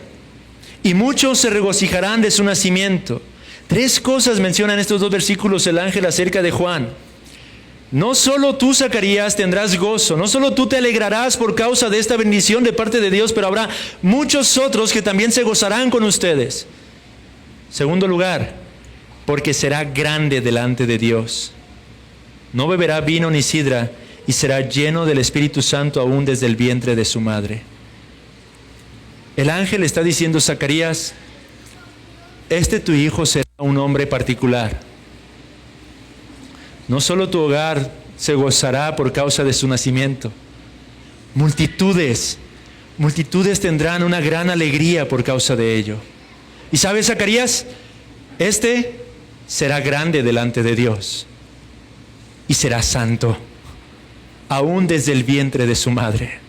y muchos se regocijarán de su nacimiento. 3 cosas menciona en estos 2 versículos el ángel acerca de Juan. No solo tú, Zacarías, tendrás gozo, no solo tú te alegrarás por causa de esta bendición de parte de Dios, pero habrá muchos otros que también se gozarán con ustedes. Segundo lugar, porque será grande delante de Dios. No beberá vino ni sidra, y será lleno del Espíritu Santo aún desde el vientre de su madre. El ángel está diciendo, Zacarías, tu hijo será un hombre particular. No solo tu hogar se gozará por causa de su nacimiento. Multitudes tendrán una gran alegría por causa de ello. ¿Y sabes, Zacarías? Será grande delante de Dios y será santo, aún desde el vientre de su madre.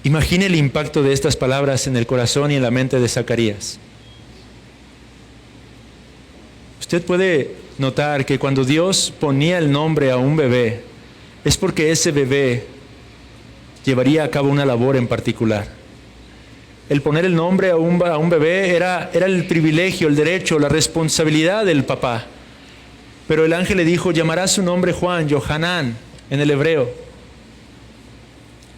Imagine el impacto de estas palabras en el corazón y en la mente de Zacarías. Usted puede notar que cuando Dios ponía el nombre a un bebé, es porque ese bebé llevaría a cabo una labor en particular. El poner el nombre a un bebé era el privilegio, el derecho, la responsabilidad del papá. Pero el ángel le dijo, llamará su nombre Juan, Yohanan, en el hebreo,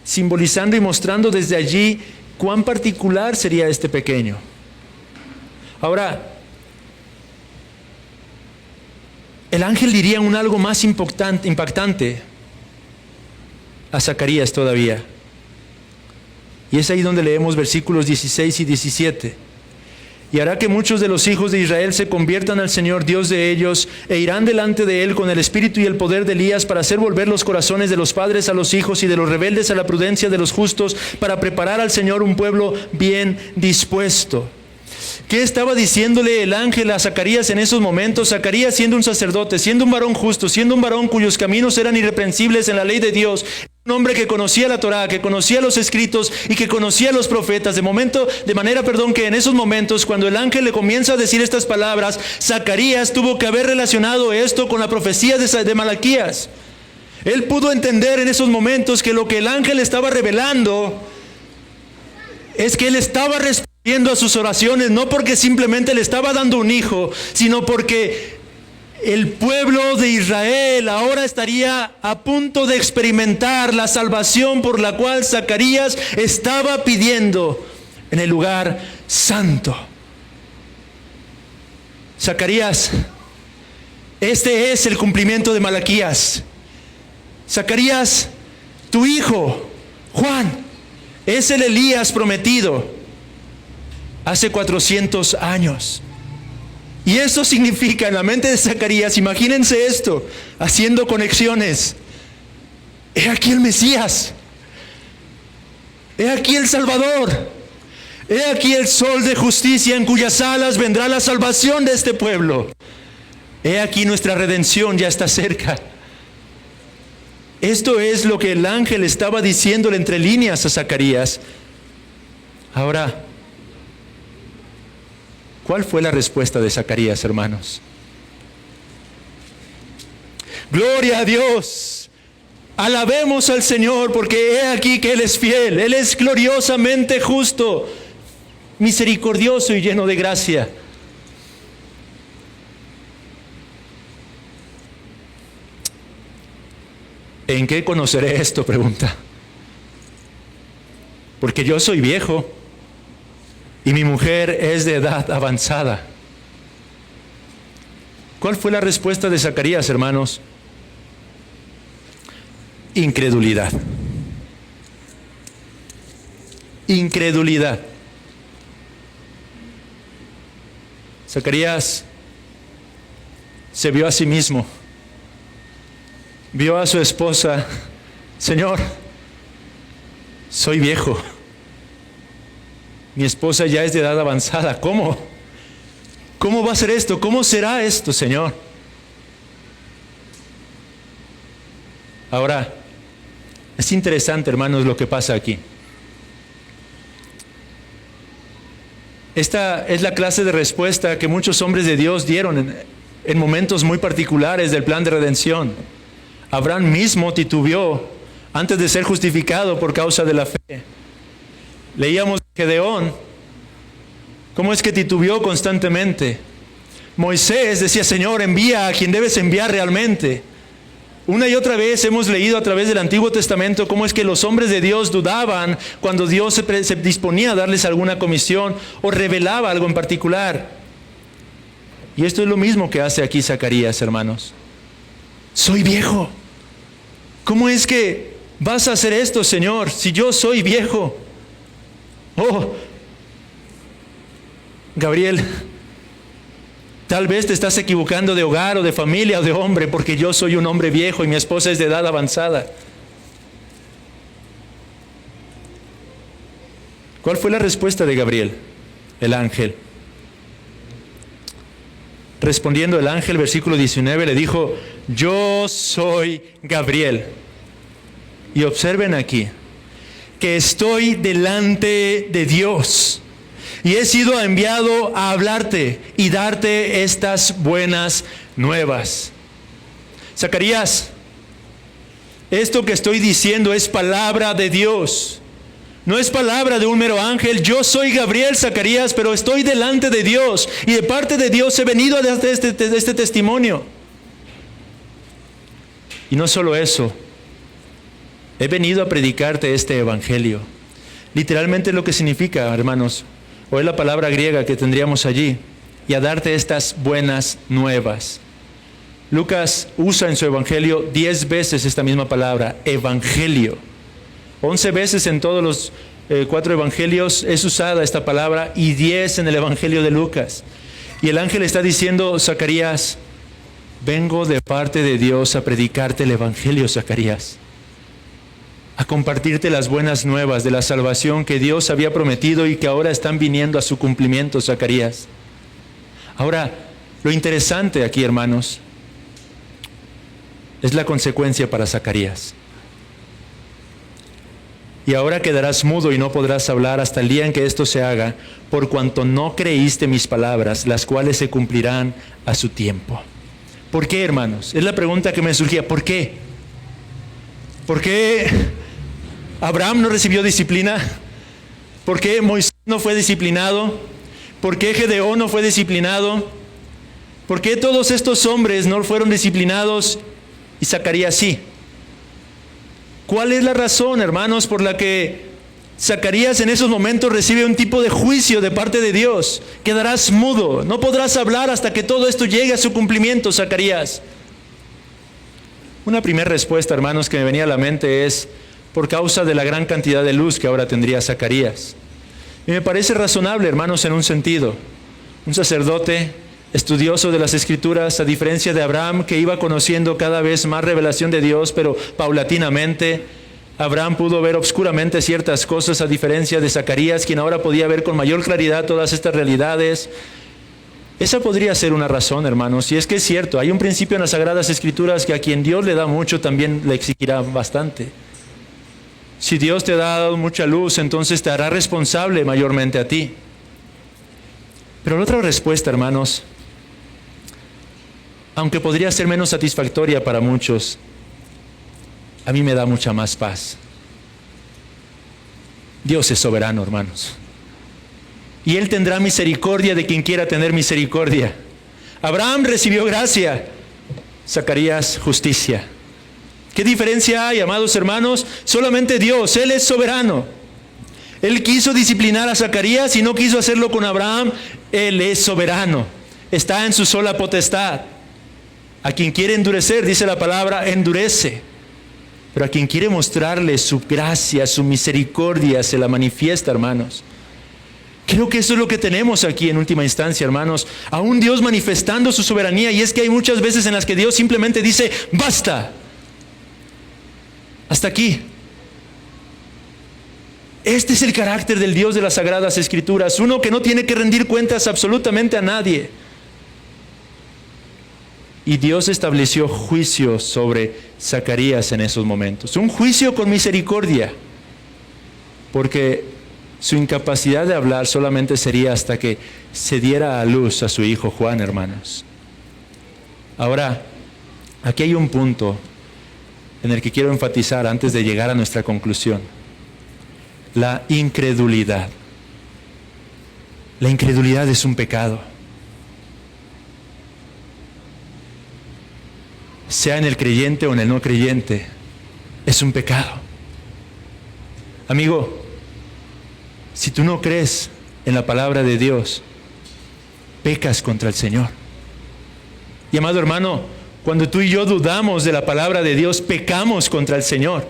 simbolizando y mostrando desde allí cuán particular sería este pequeño. Ahora, el ángel diría algo más impactante a Zacarías todavía. Y es ahí donde leemos versículos 16 y 17. Y hará que muchos de los hijos de Israel se conviertan al Señor Dios de ellos, e irán delante de Él con el espíritu y el poder de Elías para hacer volver los corazones de los padres a los hijos y de los rebeldes a la prudencia de los justos, para preparar al Señor un pueblo bien dispuesto. ¿Qué estaba diciéndole el ángel a Zacarías en esos momentos? Zacarías, siendo un sacerdote, siendo un varón justo, siendo un varón cuyos caminos eran irreprensibles en la ley de Dios, un hombre que conocía la Torá, que conocía los escritos y que conocía a los profetas. Que en esos momentos, cuando el ángel le comienza a decir estas palabras, Zacarías tuvo que haber relacionado esto con la profecía de Malaquías. Él pudo entender en esos momentos que lo que el ángel estaba revelando es que él estaba respondiendo a sus oraciones, no porque simplemente le estaba dando un hijo, sino porque el pueblo de Israel ahora estaría a punto de experimentar la salvación por la cual Zacarías estaba pidiendo en el lugar santo. Zacarías, este es el cumplimiento de Malaquías. Zacarías, tu hijo, Juan, es el Elías prometido hace 400 años. Y eso significa, en la mente de Zacarías, imagínense esto, haciendo conexiones. He aquí el Mesías. He aquí el Salvador. He aquí el sol de justicia en cuyas alas vendrá la salvación de este pueblo. He aquí nuestra redención ya está cerca. Esto es lo que el ángel estaba diciéndole entre líneas a Zacarías. Ahora, ¿cuál fue la respuesta de Zacarías, hermanos? Gloria a Dios. Alabemos al Señor, porque he aquí que Él es fiel. Él es gloriosamente justo, misericordioso y lleno de gracia. ¿En qué conoceré esto?, pregunta. Porque yo soy viejo y mi mujer es de edad avanzada. ¿Cuál fue la respuesta de Zacarías, hermanos? Incredulidad. Incredulidad. Zacarías se vio a sí mismo, vio a su esposa: Señor, soy viejo, mi esposa ya es de edad avanzada, ¿cómo va a ser esto? ¿Cómo será esto, Señor? Ahora, es interesante, hermanos, lo que pasa aquí. Esta es la clase de respuesta que muchos hombres de Dios dieron en momentos muy particulares del plan de redención. Abraham mismo titubeó antes de ser justificado por causa de la fe. Leíamos de Gedeón, cómo es que titubeó constantemente. Moisés decía: Señor, envía a quien debes enviar realmente. Una y otra vez hemos leído a través del Antiguo Testamento cómo es que los hombres de Dios dudaban cuando Dios se disponía a darles alguna comisión o revelaba algo en particular. Y esto es lo mismo que hace aquí Zacarías, hermanos. Soy viejo. ¿Cómo es que vas a hacer esto, Señor, si yo soy viejo? Oh, Gabriel, tal vez te estás equivocando de hogar o de familia o de hombre, porque yo soy un hombre viejo y mi esposa es de edad avanzada. ¿Cuál fue la respuesta de Gabriel, el ángel? Respondiendo el ángel, versículo 19, le dijo: yo soy Gabriel. Y observen aquí, que estoy delante de Dios. Y he sido enviado a hablarte y darte estas buenas nuevas. Zacarías, esto que estoy diciendo es palabra de Dios. No es palabra de un mero ángel. Yo soy Gabriel, Zacarías, pero estoy delante de Dios. Y de parte de Dios he venido a darte este testimonio. Y no solo eso, he venido a predicarte este evangelio. Literalmente lo que significa, hermanos, o es la palabra griega que tendríamos allí, y a darte estas buenas nuevas. Lucas usa en su evangelio 10 veces esta misma palabra, evangelio. 11 veces en todos los 4 evangelios es usada esta palabra, y 10 en el evangelio de Lucas. Y el ángel está diciendo: Zacarías, vengo de parte de Dios a predicarte el evangelio, Zacarías, a compartirte las buenas nuevas de la salvación que Dios había prometido y que ahora están viniendo a su cumplimiento, Zacarías. Ahora, lo interesante aquí, hermanos, es la consecuencia para Zacarías. Y ahora quedarás mudo y no podrás hablar hasta el día en que esto se haga, por cuanto no creíste mis palabras, las cuales se cumplirán a su tiempo. ¿Por qué, hermanos? Es la pregunta que me surgía. ¿Por qué? ¿Por qué Abraham no recibió disciplina? ¿Por qué Moisés no fue disciplinado? ¿Por qué Gedeón no fue disciplinado? ¿Por qué todos estos hombres no fueron disciplinados y Zacarías sí? ¿Cuál es la razón, hermanos, por la que Zacarías en esos momentos recibe un tipo de juicio de parte de Dios? Quedarás mudo, no podrás hablar hasta que todo esto llegue a su cumplimiento, Zacarías. Una primera respuesta, hermanos, que me venía a la mente es por causa de la gran cantidad de luz que ahora tendría Zacarías. Y me parece razonable, hermanos, en un sentido. Un sacerdote estudioso de las Escrituras, a diferencia de Abraham, que iba conociendo cada vez más revelación de Dios, pero paulatinamente. Abraham pudo ver obscuramente ciertas cosas, a diferencia de Zacarías, quien ahora podía ver con mayor claridad todas estas realidades. Esa podría ser una razón, hermanos, y es que es cierto, hay un principio en las Sagradas Escrituras que a quien Dios le da mucho también le exigirá bastante. Si Dios te ha dado mucha luz, entonces te hará responsable mayormente a ti. Pero la otra respuesta, hermanos, aunque podría ser menos satisfactoria para muchos, a mí me da mucha más paz. Dios es soberano, hermanos. Y Él tendrá misericordia de quien quiera tener misericordia. Abraham recibió gracia, Zacarías justicia. ¿Qué diferencia hay, amados hermanos? Solamente Dios, Él es soberano. Él quiso disciplinar a Zacarías y no quiso hacerlo con Abraham. Él es soberano, está en su sola potestad. A quien quiere endurecer, dice la palabra, endurece. Pero a quien quiere mostrarle su gracia, su misericordia, se la manifiesta, hermanos. Creo que eso es lo que tenemos aquí en última instancia, hermanos. A un Dios manifestando su soberanía. Y es que hay muchas veces en las que Dios simplemente dice, basta. Hasta aquí. Este es el carácter del Dios de las Sagradas Escrituras. Uno que no tiene que rendir cuentas absolutamente a nadie. Y Dios estableció juicio sobre Zacarías en esos momentos. Un juicio con misericordia. Porque su incapacidad de hablar solamente sería hasta que se diera a luz a su hijo Juan, hermanos. Ahora, aquí hay un punto en el que quiero enfatizar antes de llegar a nuestra conclusión. La incredulidad. La incredulidad es un pecado. Sea en el creyente o en el no creyente, es un pecado. Amigo, si tú no crees en la palabra de Dios, pecas contra el Señor. Y amado hermano, cuando tú y yo dudamos de la palabra de Dios, pecamos contra el Señor.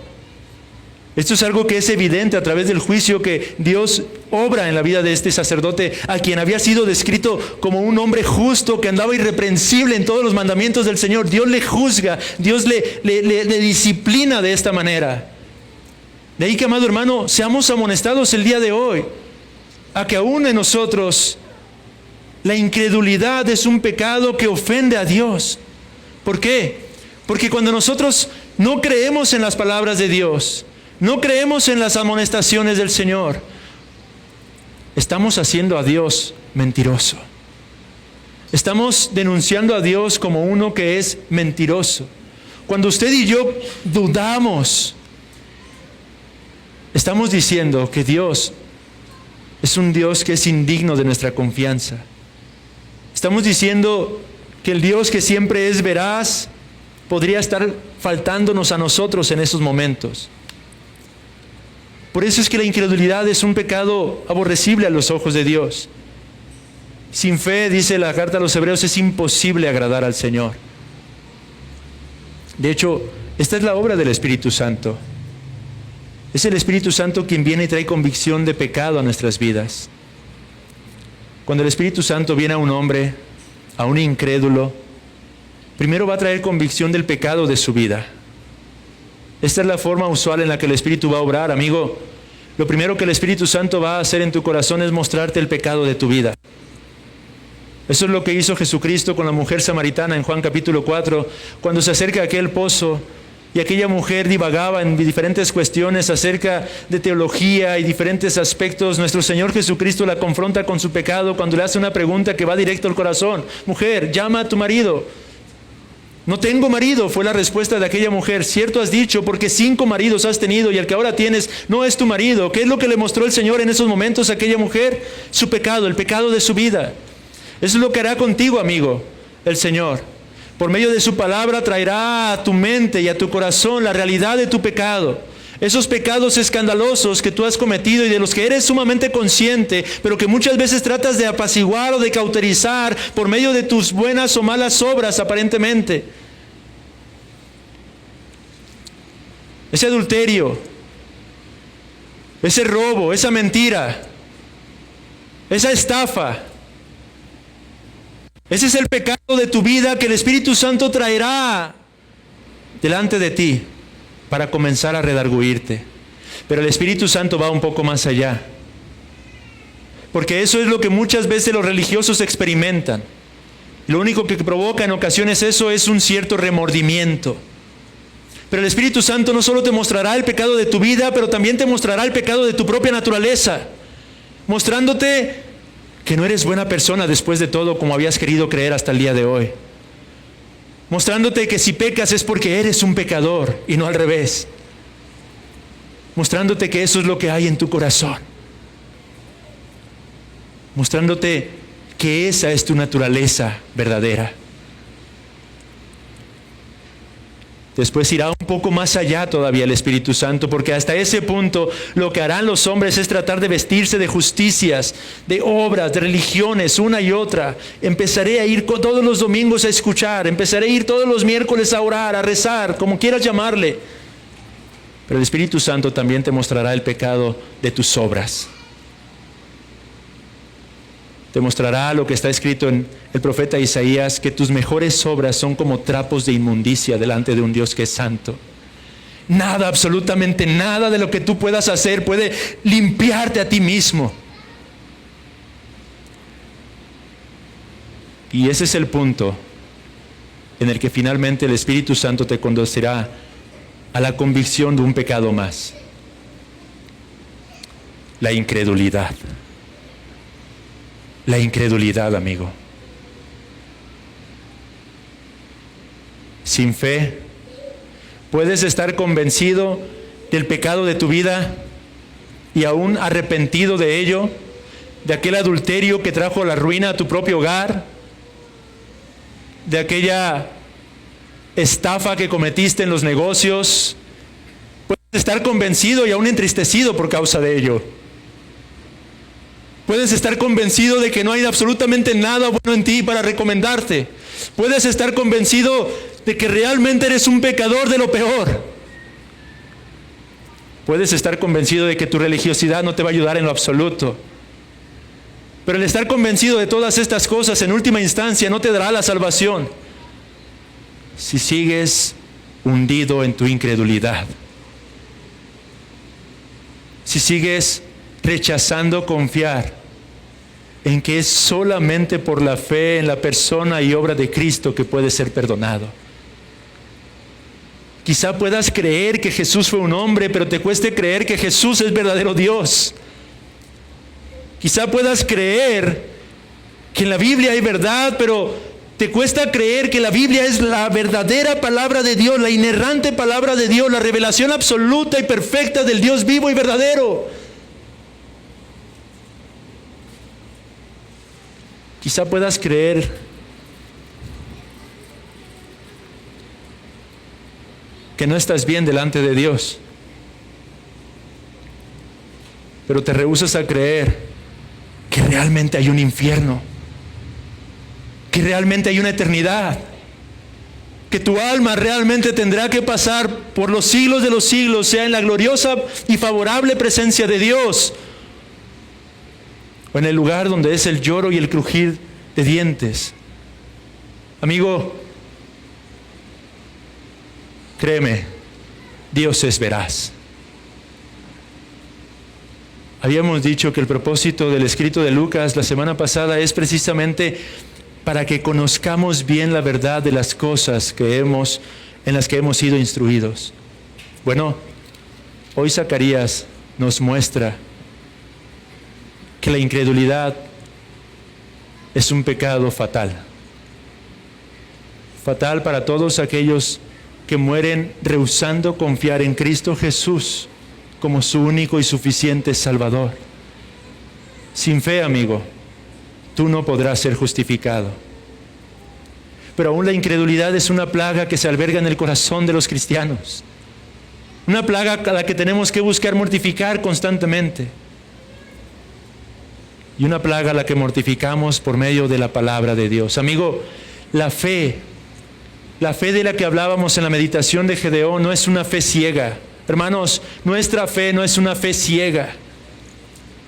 Esto es algo que es evidente a través del juicio que Dios obra en la vida de este sacerdote, a quien había sido descrito como un hombre justo, que andaba irreprensible en todos los mandamientos del Señor. Dios le juzga, Dios le disciplina de esta manera. De ahí que, amado hermano, seamos amonestados el día de hoy, a que aún en nosotros la incredulidad es un pecado que ofende a Dios. ¿Por qué? Porque cuando nosotros no creemos en las palabras de Dios, no creemos en las amonestaciones del Señor, estamos haciendo a Dios mentiroso. Estamos denunciando a Dios como uno que es mentiroso. Cuando usted y yo dudamos, estamos diciendo que Dios es un Dios que es indigno de nuestra confianza. Estamos diciendo que el Dios que siempre es veraz podría estar faltándonos a nosotros en esos momentos. Por eso es que la incredulidad es un pecado aborrecible a los ojos de Dios. Sin fe, dice la carta a los Hebreos, es imposible agradar al Señor. De hecho, esta es la obra del Espíritu Santo. Es el Espíritu Santo quien viene y trae convicción de pecado a nuestras vidas. Cuando el Espíritu Santo viene a un hombre, a un incrédulo, primero va a traer convicción del pecado de su vida. Esta es la forma usual en la que el Espíritu va a obrar, amigo. Lo primero que el Espíritu Santo va a hacer en tu corazón es mostrarte el pecado de tu vida. Eso es lo que hizo Jesucristo con la mujer samaritana en Juan capítulo 4, cuando se acerca a aquel pozo y aquella mujer divagaba en diferentes cuestiones acerca de teología y diferentes aspectos. Nuestro Señor Jesucristo la confronta con su pecado cuando le hace una pregunta que va directo al corazón. Mujer, llama a tu marido. No tengo marido, fue la respuesta de aquella mujer. Cierto has dicho, porque 5 maridos has tenido y el que ahora tienes no es tu marido. ¿Qué es lo que le mostró el Señor en esos momentos a aquella mujer? Su pecado, el pecado de su vida. Eso es lo que hará contigo, amigo, el Señor. Por medio de su palabra traerá a tu mente y a tu corazón la realidad de tu pecado. Esos pecados escandalosos que tú has cometido y de los que eres sumamente consciente, pero que muchas veces tratas de apaciguar o de cauterizar por medio de tus buenas o malas obras aparentemente. Ese adulterio, ese robo, esa mentira, esa estafa. Ese es el pecado de tu vida que el Espíritu Santo traerá delante de ti para comenzar a redarguirte. Pero el Espíritu Santo va un poco más allá. Porque eso es lo que muchas veces los religiosos experimentan. Lo único que provoca en ocasiones eso es un cierto remordimiento. Pero el Espíritu Santo no solo te mostrará el pecado de tu vida, pero también te mostrará el pecado de tu propia naturaleza. Mostrándote que no eres buena persona después de todo como habías querido creer hasta el día de hoy. Mostrándote que si pecas es porque eres un pecador y no al revés. Mostrándote que eso es lo que hay en tu corazón. Mostrándote que esa es tu naturaleza verdadera. Después irá un poco más allá todavía el Espíritu Santo, porque hasta ese punto lo que harán los hombres es tratar de vestirse de justicias, de obras, de religiones, una y otra. Empezaré a ir todos los domingos a escuchar, empezaré a ir todos los miércoles a orar, a rezar, como quieras llamarle. Pero el Espíritu Santo también te mostrará el pecado de tus obras. Te mostrará lo que está escrito en el profeta Isaías, que tus mejores obras son como trapos de inmundicia delante de un Dios que es santo. Nada, absolutamente nada de lo que tú puedas hacer puede limpiarte a ti mismo. Y ese es el punto en el que finalmente el Espíritu Santo te conducirá a la convicción de un pecado más: la incredulidad. La incredulidad, amigo. Sin fe, puedes estar convencido del pecado de tu vida y aún arrepentido de ello, de aquel adulterio que trajo la ruina a tu propio hogar, de aquella estafa que cometiste en los negocios. Puedes estar convencido y aún entristecido por causa de ello. Puedes estar convencido de que no hay absolutamente nada bueno en ti para recomendarte. Puedes estar convencido de que realmente eres un pecador de lo peor. Puedes estar convencido de que tu religiosidad no te va a ayudar en lo absoluto. Pero el estar convencido de todas estas cosas en última instancia no te dará la salvación si sigues hundido en tu incredulidad. Si sigues rechazando confiar en que es solamente por la fe en la persona y obra de Cristo que puedes ser perdonado. Quizá puedas creer que Jesús fue un hombre, pero te cueste creer que Jesús es verdadero Dios. Quizá puedas creer que en la Biblia hay verdad, pero te cuesta creer que la Biblia es la verdadera palabra de Dios, la inerrante palabra de Dios, la revelación absoluta y perfecta del Dios vivo y verdadero. Quizá puedas creer que no estás bien delante de Dios, pero te rehusas a creer que realmente hay un infierno, que realmente hay una eternidad, que tu alma realmente tendrá que pasar por los siglos de los siglos, sea en la gloriosa y favorable presencia de Dios, o en el lugar donde es el lloro y el crujir de dientes. Amigo, créeme, Dios es veraz. Habíamos dicho que el propósito del escrito de Lucas la semana pasada es precisamente para que conozcamos bien la verdad de las cosas en las que hemos sido instruidos. Bueno, hoy Zacarías nos muestra que la incredulidad es un pecado fatal. Fatal para todos aquellos que mueren rehusando confiar en Cristo Jesús como su único y suficiente Salvador. Sin fe, amigo, tú no podrás ser justificado. Pero aún la incredulidad es una plaga que se alberga en el corazón de los cristianos. Una plaga a la que tenemos que buscar mortificar constantemente. Y una plaga a la que mortificamos por medio de la palabra de Dios. Amigo, la fe de la que hablábamos en la meditación de Gedeón no es una fe ciega. Hermanos, nuestra fe no es una fe ciega.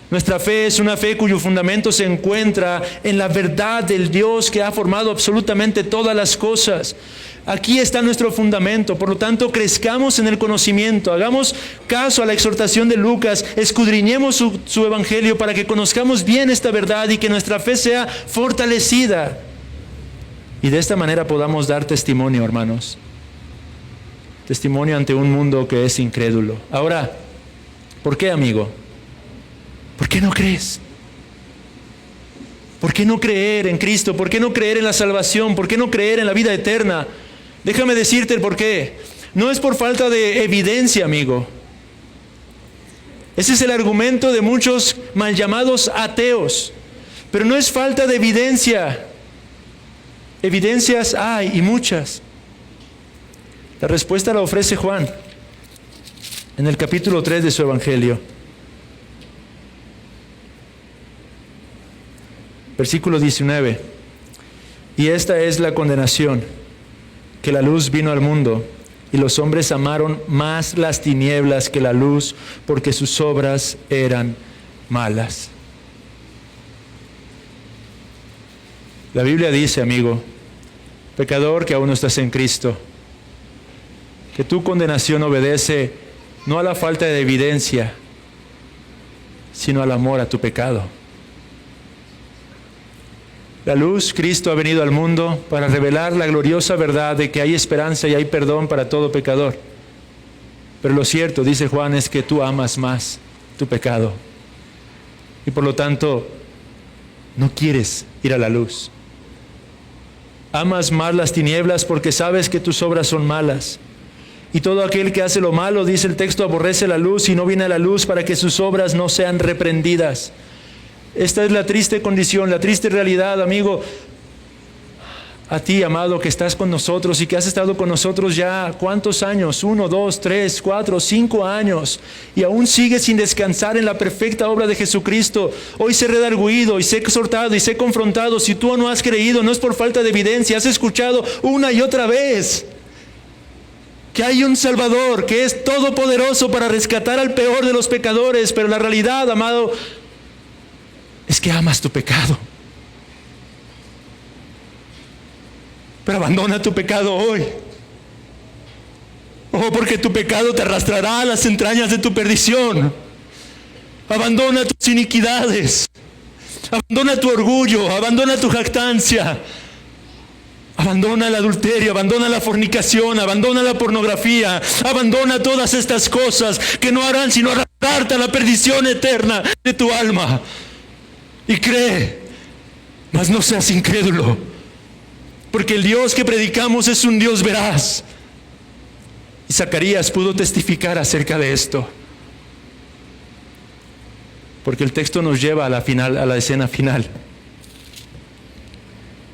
Nuestra fe es una fe cuyo fundamento se encuentra en la verdad del Dios que ha formado absolutamente todas las cosas. Aquí está nuestro fundamento, por lo tanto crezcamos en el conocimiento, hagamos caso a la exhortación de Lucas, escudriñemos su evangelio para que conozcamos bien esta verdad y que nuestra fe sea fortalecida. Y de esta manera podamos dar testimonio, hermanos. Testimonio ante un mundo que es incrédulo. Ahora, ¿por qué, amigo? ¿Por qué no crees? ¿Por qué no creer en Cristo? ¿Por qué no creer en la salvación? ¿Por qué no creer en la vida eterna? Déjame decirte el por qué. No es por falta de evidencia, amigo. Ese es el argumento de muchos mal llamados ateos. Pero no es falta de evidencia. Evidencias hay y muchas. La respuesta la ofrece Juan en el capítulo 3 de su Evangelio. Versículo 19. Y esta es la condenación, que la luz vino al mundo, y los hombres amaron más las tinieblas que la luz, porque sus obras eran malas. La Biblia dice, amigo, pecador que aún no estás en Cristo, que tu condenación obedece no a la falta de evidencia, sino al amor a tu pecado. La luz, Cristo, ha venido al mundo para revelar la gloriosa verdad de que hay esperanza y hay perdón para todo pecador. Pero lo cierto, dice Juan, es que tú amas más tu pecado. Y por lo tanto, no quieres ir a la luz. Amas más las tinieblas porque sabes que tus obras son malas. Y todo aquel que hace lo malo, dice el texto, aborrece la luz y no viene a la luz para que sus obras no sean reprendidas. Esta es la triste condición, la triste realidad, amigo. A ti, amado, que estás con nosotros y que has estado con nosotros ya, ¿cuántos años? 1, 2, 3, 4, 5 años. Y aún sigues sin descansar en la perfecta obra de Jesucristo. Hoy sé redarguido y sé exhortado y sé confrontado. Si tú no has creído, no es por falta de evidencia. Has escuchado una y otra vez que hay un Salvador que es todopoderoso para rescatar al peor de los pecadores. Pero la realidad, amado, es que amas tu pecado. Pero abandona tu pecado hoy. Oh, porque tu pecado te arrastrará a las entrañas de tu perdición. Abandona tus iniquidades. Abandona tu orgullo. Abandona tu jactancia. Abandona el adulterio, abandona la fornicación, abandona la pornografía, abandona todas estas cosas que no harán sino arrastrarte a la perdición eterna de tu alma. Y cree, mas no seas incrédulo, porque el Dios que predicamos es un Dios veraz. Y Zacarías pudo testificar acerca de esto, porque el texto nos lleva a la escena final.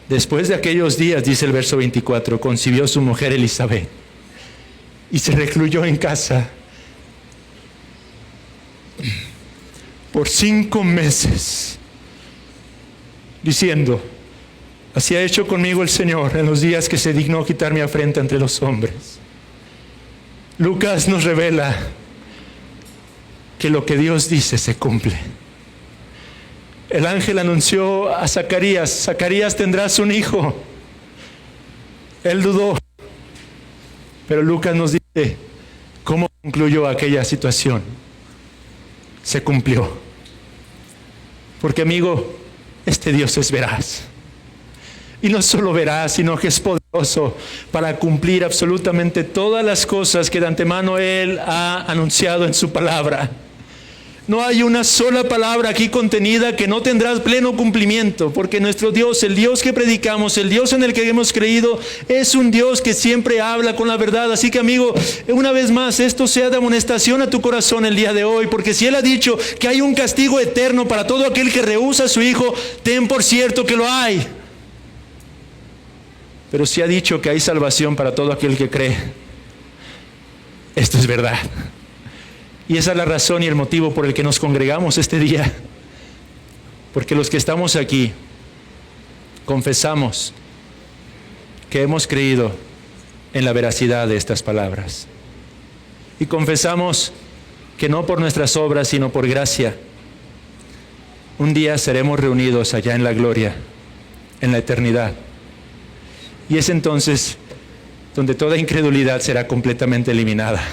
Después de aquellos días, dice el verso 24, concibió su mujer Elizabeth y se recluyó en casa por 5 meses, diciendo, así ha hecho conmigo el Señor en los días que se dignó quitar mi afrenta entre los hombres. Lucas nos revela que lo que Dios dice se cumple. El ángel anunció a Zacarías, Zacarías tendrás un hijo. Él dudó, pero Lucas nos dice cómo concluyó aquella situación. Se cumplió. Porque, amigo, este Dios es veraz. Y no solo veraz, sino que es poderoso para cumplir absolutamente todas las cosas que de antemano Él ha anunciado en su palabra. No hay una sola palabra aquí contenida que no tendrá pleno cumplimiento, porque nuestro Dios, el Dios que predicamos, el Dios en el que hemos creído, es un Dios que siempre habla con la verdad. Así que, amigo, una vez más, esto sea de amonestación a tu corazón el día de hoy, porque si Él ha dicho que hay un castigo eterno para todo aquel que rehúsa a su Hijo, ten por cierto que lo hay. Pero si ha dicho que hay salvación para todo aquel que cree, esto es verdad. Y esa es la razón y el motivo por el que nos congregamos este día. Porque los que estamos aquí confesamos que hemos creído en la veracidad de estas palabras. Y confesamos que no por nuestras obras, sino por gracia, un día seremos reunidos allá en la gloria, en la eternidad. Y es entonces donde toda incredulidad será completamente eliminada.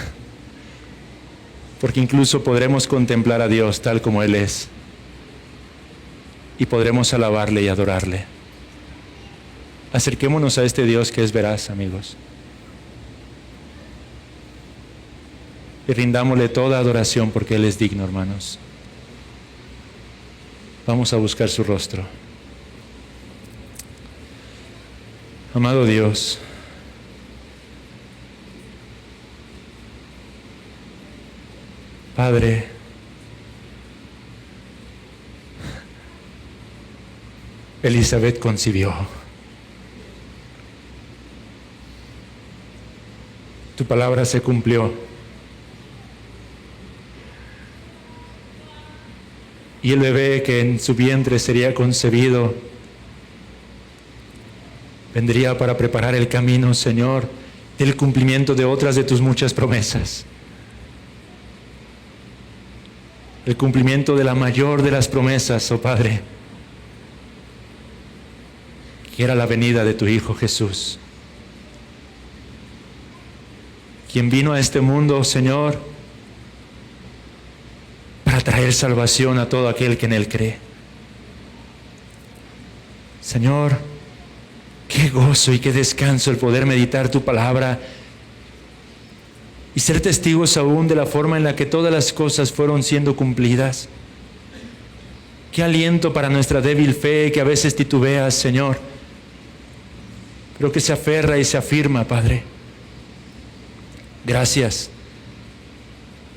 Porque incluso podremos contemplar a Dios tal como Él es. Y podremos alabarle y adorarle. Acerquémonos a este Dios que es veraz, amigos. Y rindámosle toda adoración porque Él es digno, hermanos. Vamos a buscar su rostro. Amado Dios, Padre, Elizabeth concibió. Tu palabra se cumplió. Y el bebé que en su vientre sería concebido vendría para preparar el camino, Señor, del cumplimiento de otras de tus muchas promesas. El cumplimiento de la mayor de las promesas, oh Padre, que era la venida de tu Hijo Jesús, quien vino a este mundo, Señor, para traer salvación a todo aquel que en Él cree. Señor, qué gozo y qué descanso el poder meditar tu palabra y ser testigos aún de la forma en la que todas las cosas fueron siendo cumplidas. Qué aliento para nuestra débil fe que a veces titubea, Señor, pero que se aferra y se afirma, Padre. Gracias.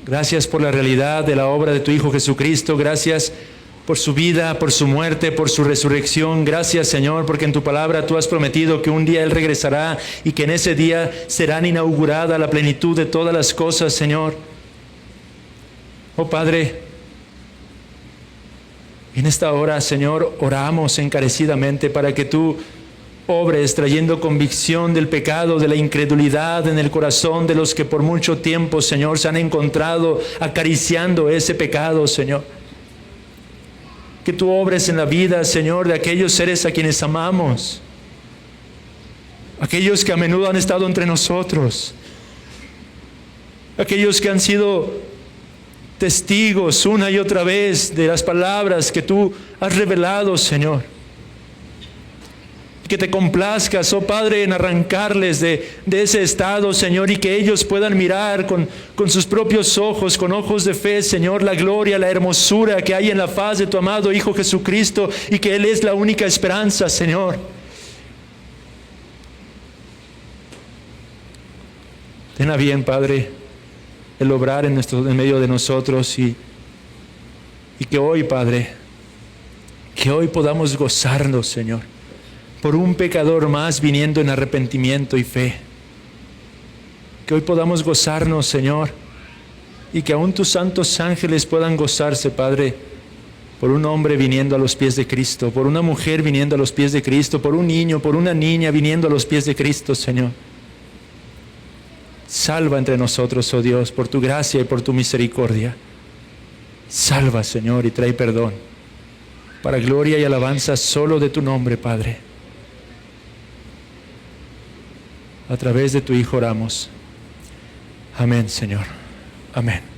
Gracias por la realidad de la obra de tu Hijo Jesucristo. Gracias por su vida, por su muerte, por su resurrección. Gracias, Señor, porque en tu palabra tú has prometido que un día Él regresará y que en ese día serán inaugurada la plenitud de todas las cosas, Señor. Oh Padre, en esta hora, Señor, oramos encarecidamente para que tú obres trayendo convicción del pecado, de la incredulidad en el corazón de los que por mucho tiempo, Señor, se han encontrado acariciando ese pecado, Señor. Que tú obres en la vida, Señor, de aquellos seres a quienes amamos, aquellos que a menudo han estado entre nosotros, aquellos que han sido testigos una y otra vez de las palabras que tú has revelado, Señor. Que te complazcas, oh Padre, en arrancarles de ese estado, Señor, y que ellos puedan mirar con sus propios ojos, con ojos de fe, Señor, la gloria, la hermosura que hay en la faz de tu amado Hijo Jesucristo, y que Él es la única esperanza, Señor. Ten a bien, Padre, el obrar en medio de nosotros y que hoy, Padre, que hoy podamos gozarnos, Señor, por un pecador más viniendo en arrepentimiento y fe. Que hoy podamos gozarnos, Señor, y que aún tus santos ángeles puedan gozarse, Padre, por un hombre viniendo a los pies de Cristo, por una mujer viniendo a los pies de Cristo, por un niño, por una niña viniendo a los pies de Cristo, Señor. Salva entre nosotros, oh Dios, por tu gracia y por tu misericordia. Salva, Señor, y trae perdón, para gloria y alabanza solo de tu nombre, Padre. A través de tu Hijo oramos. Amén, Señor. Amén.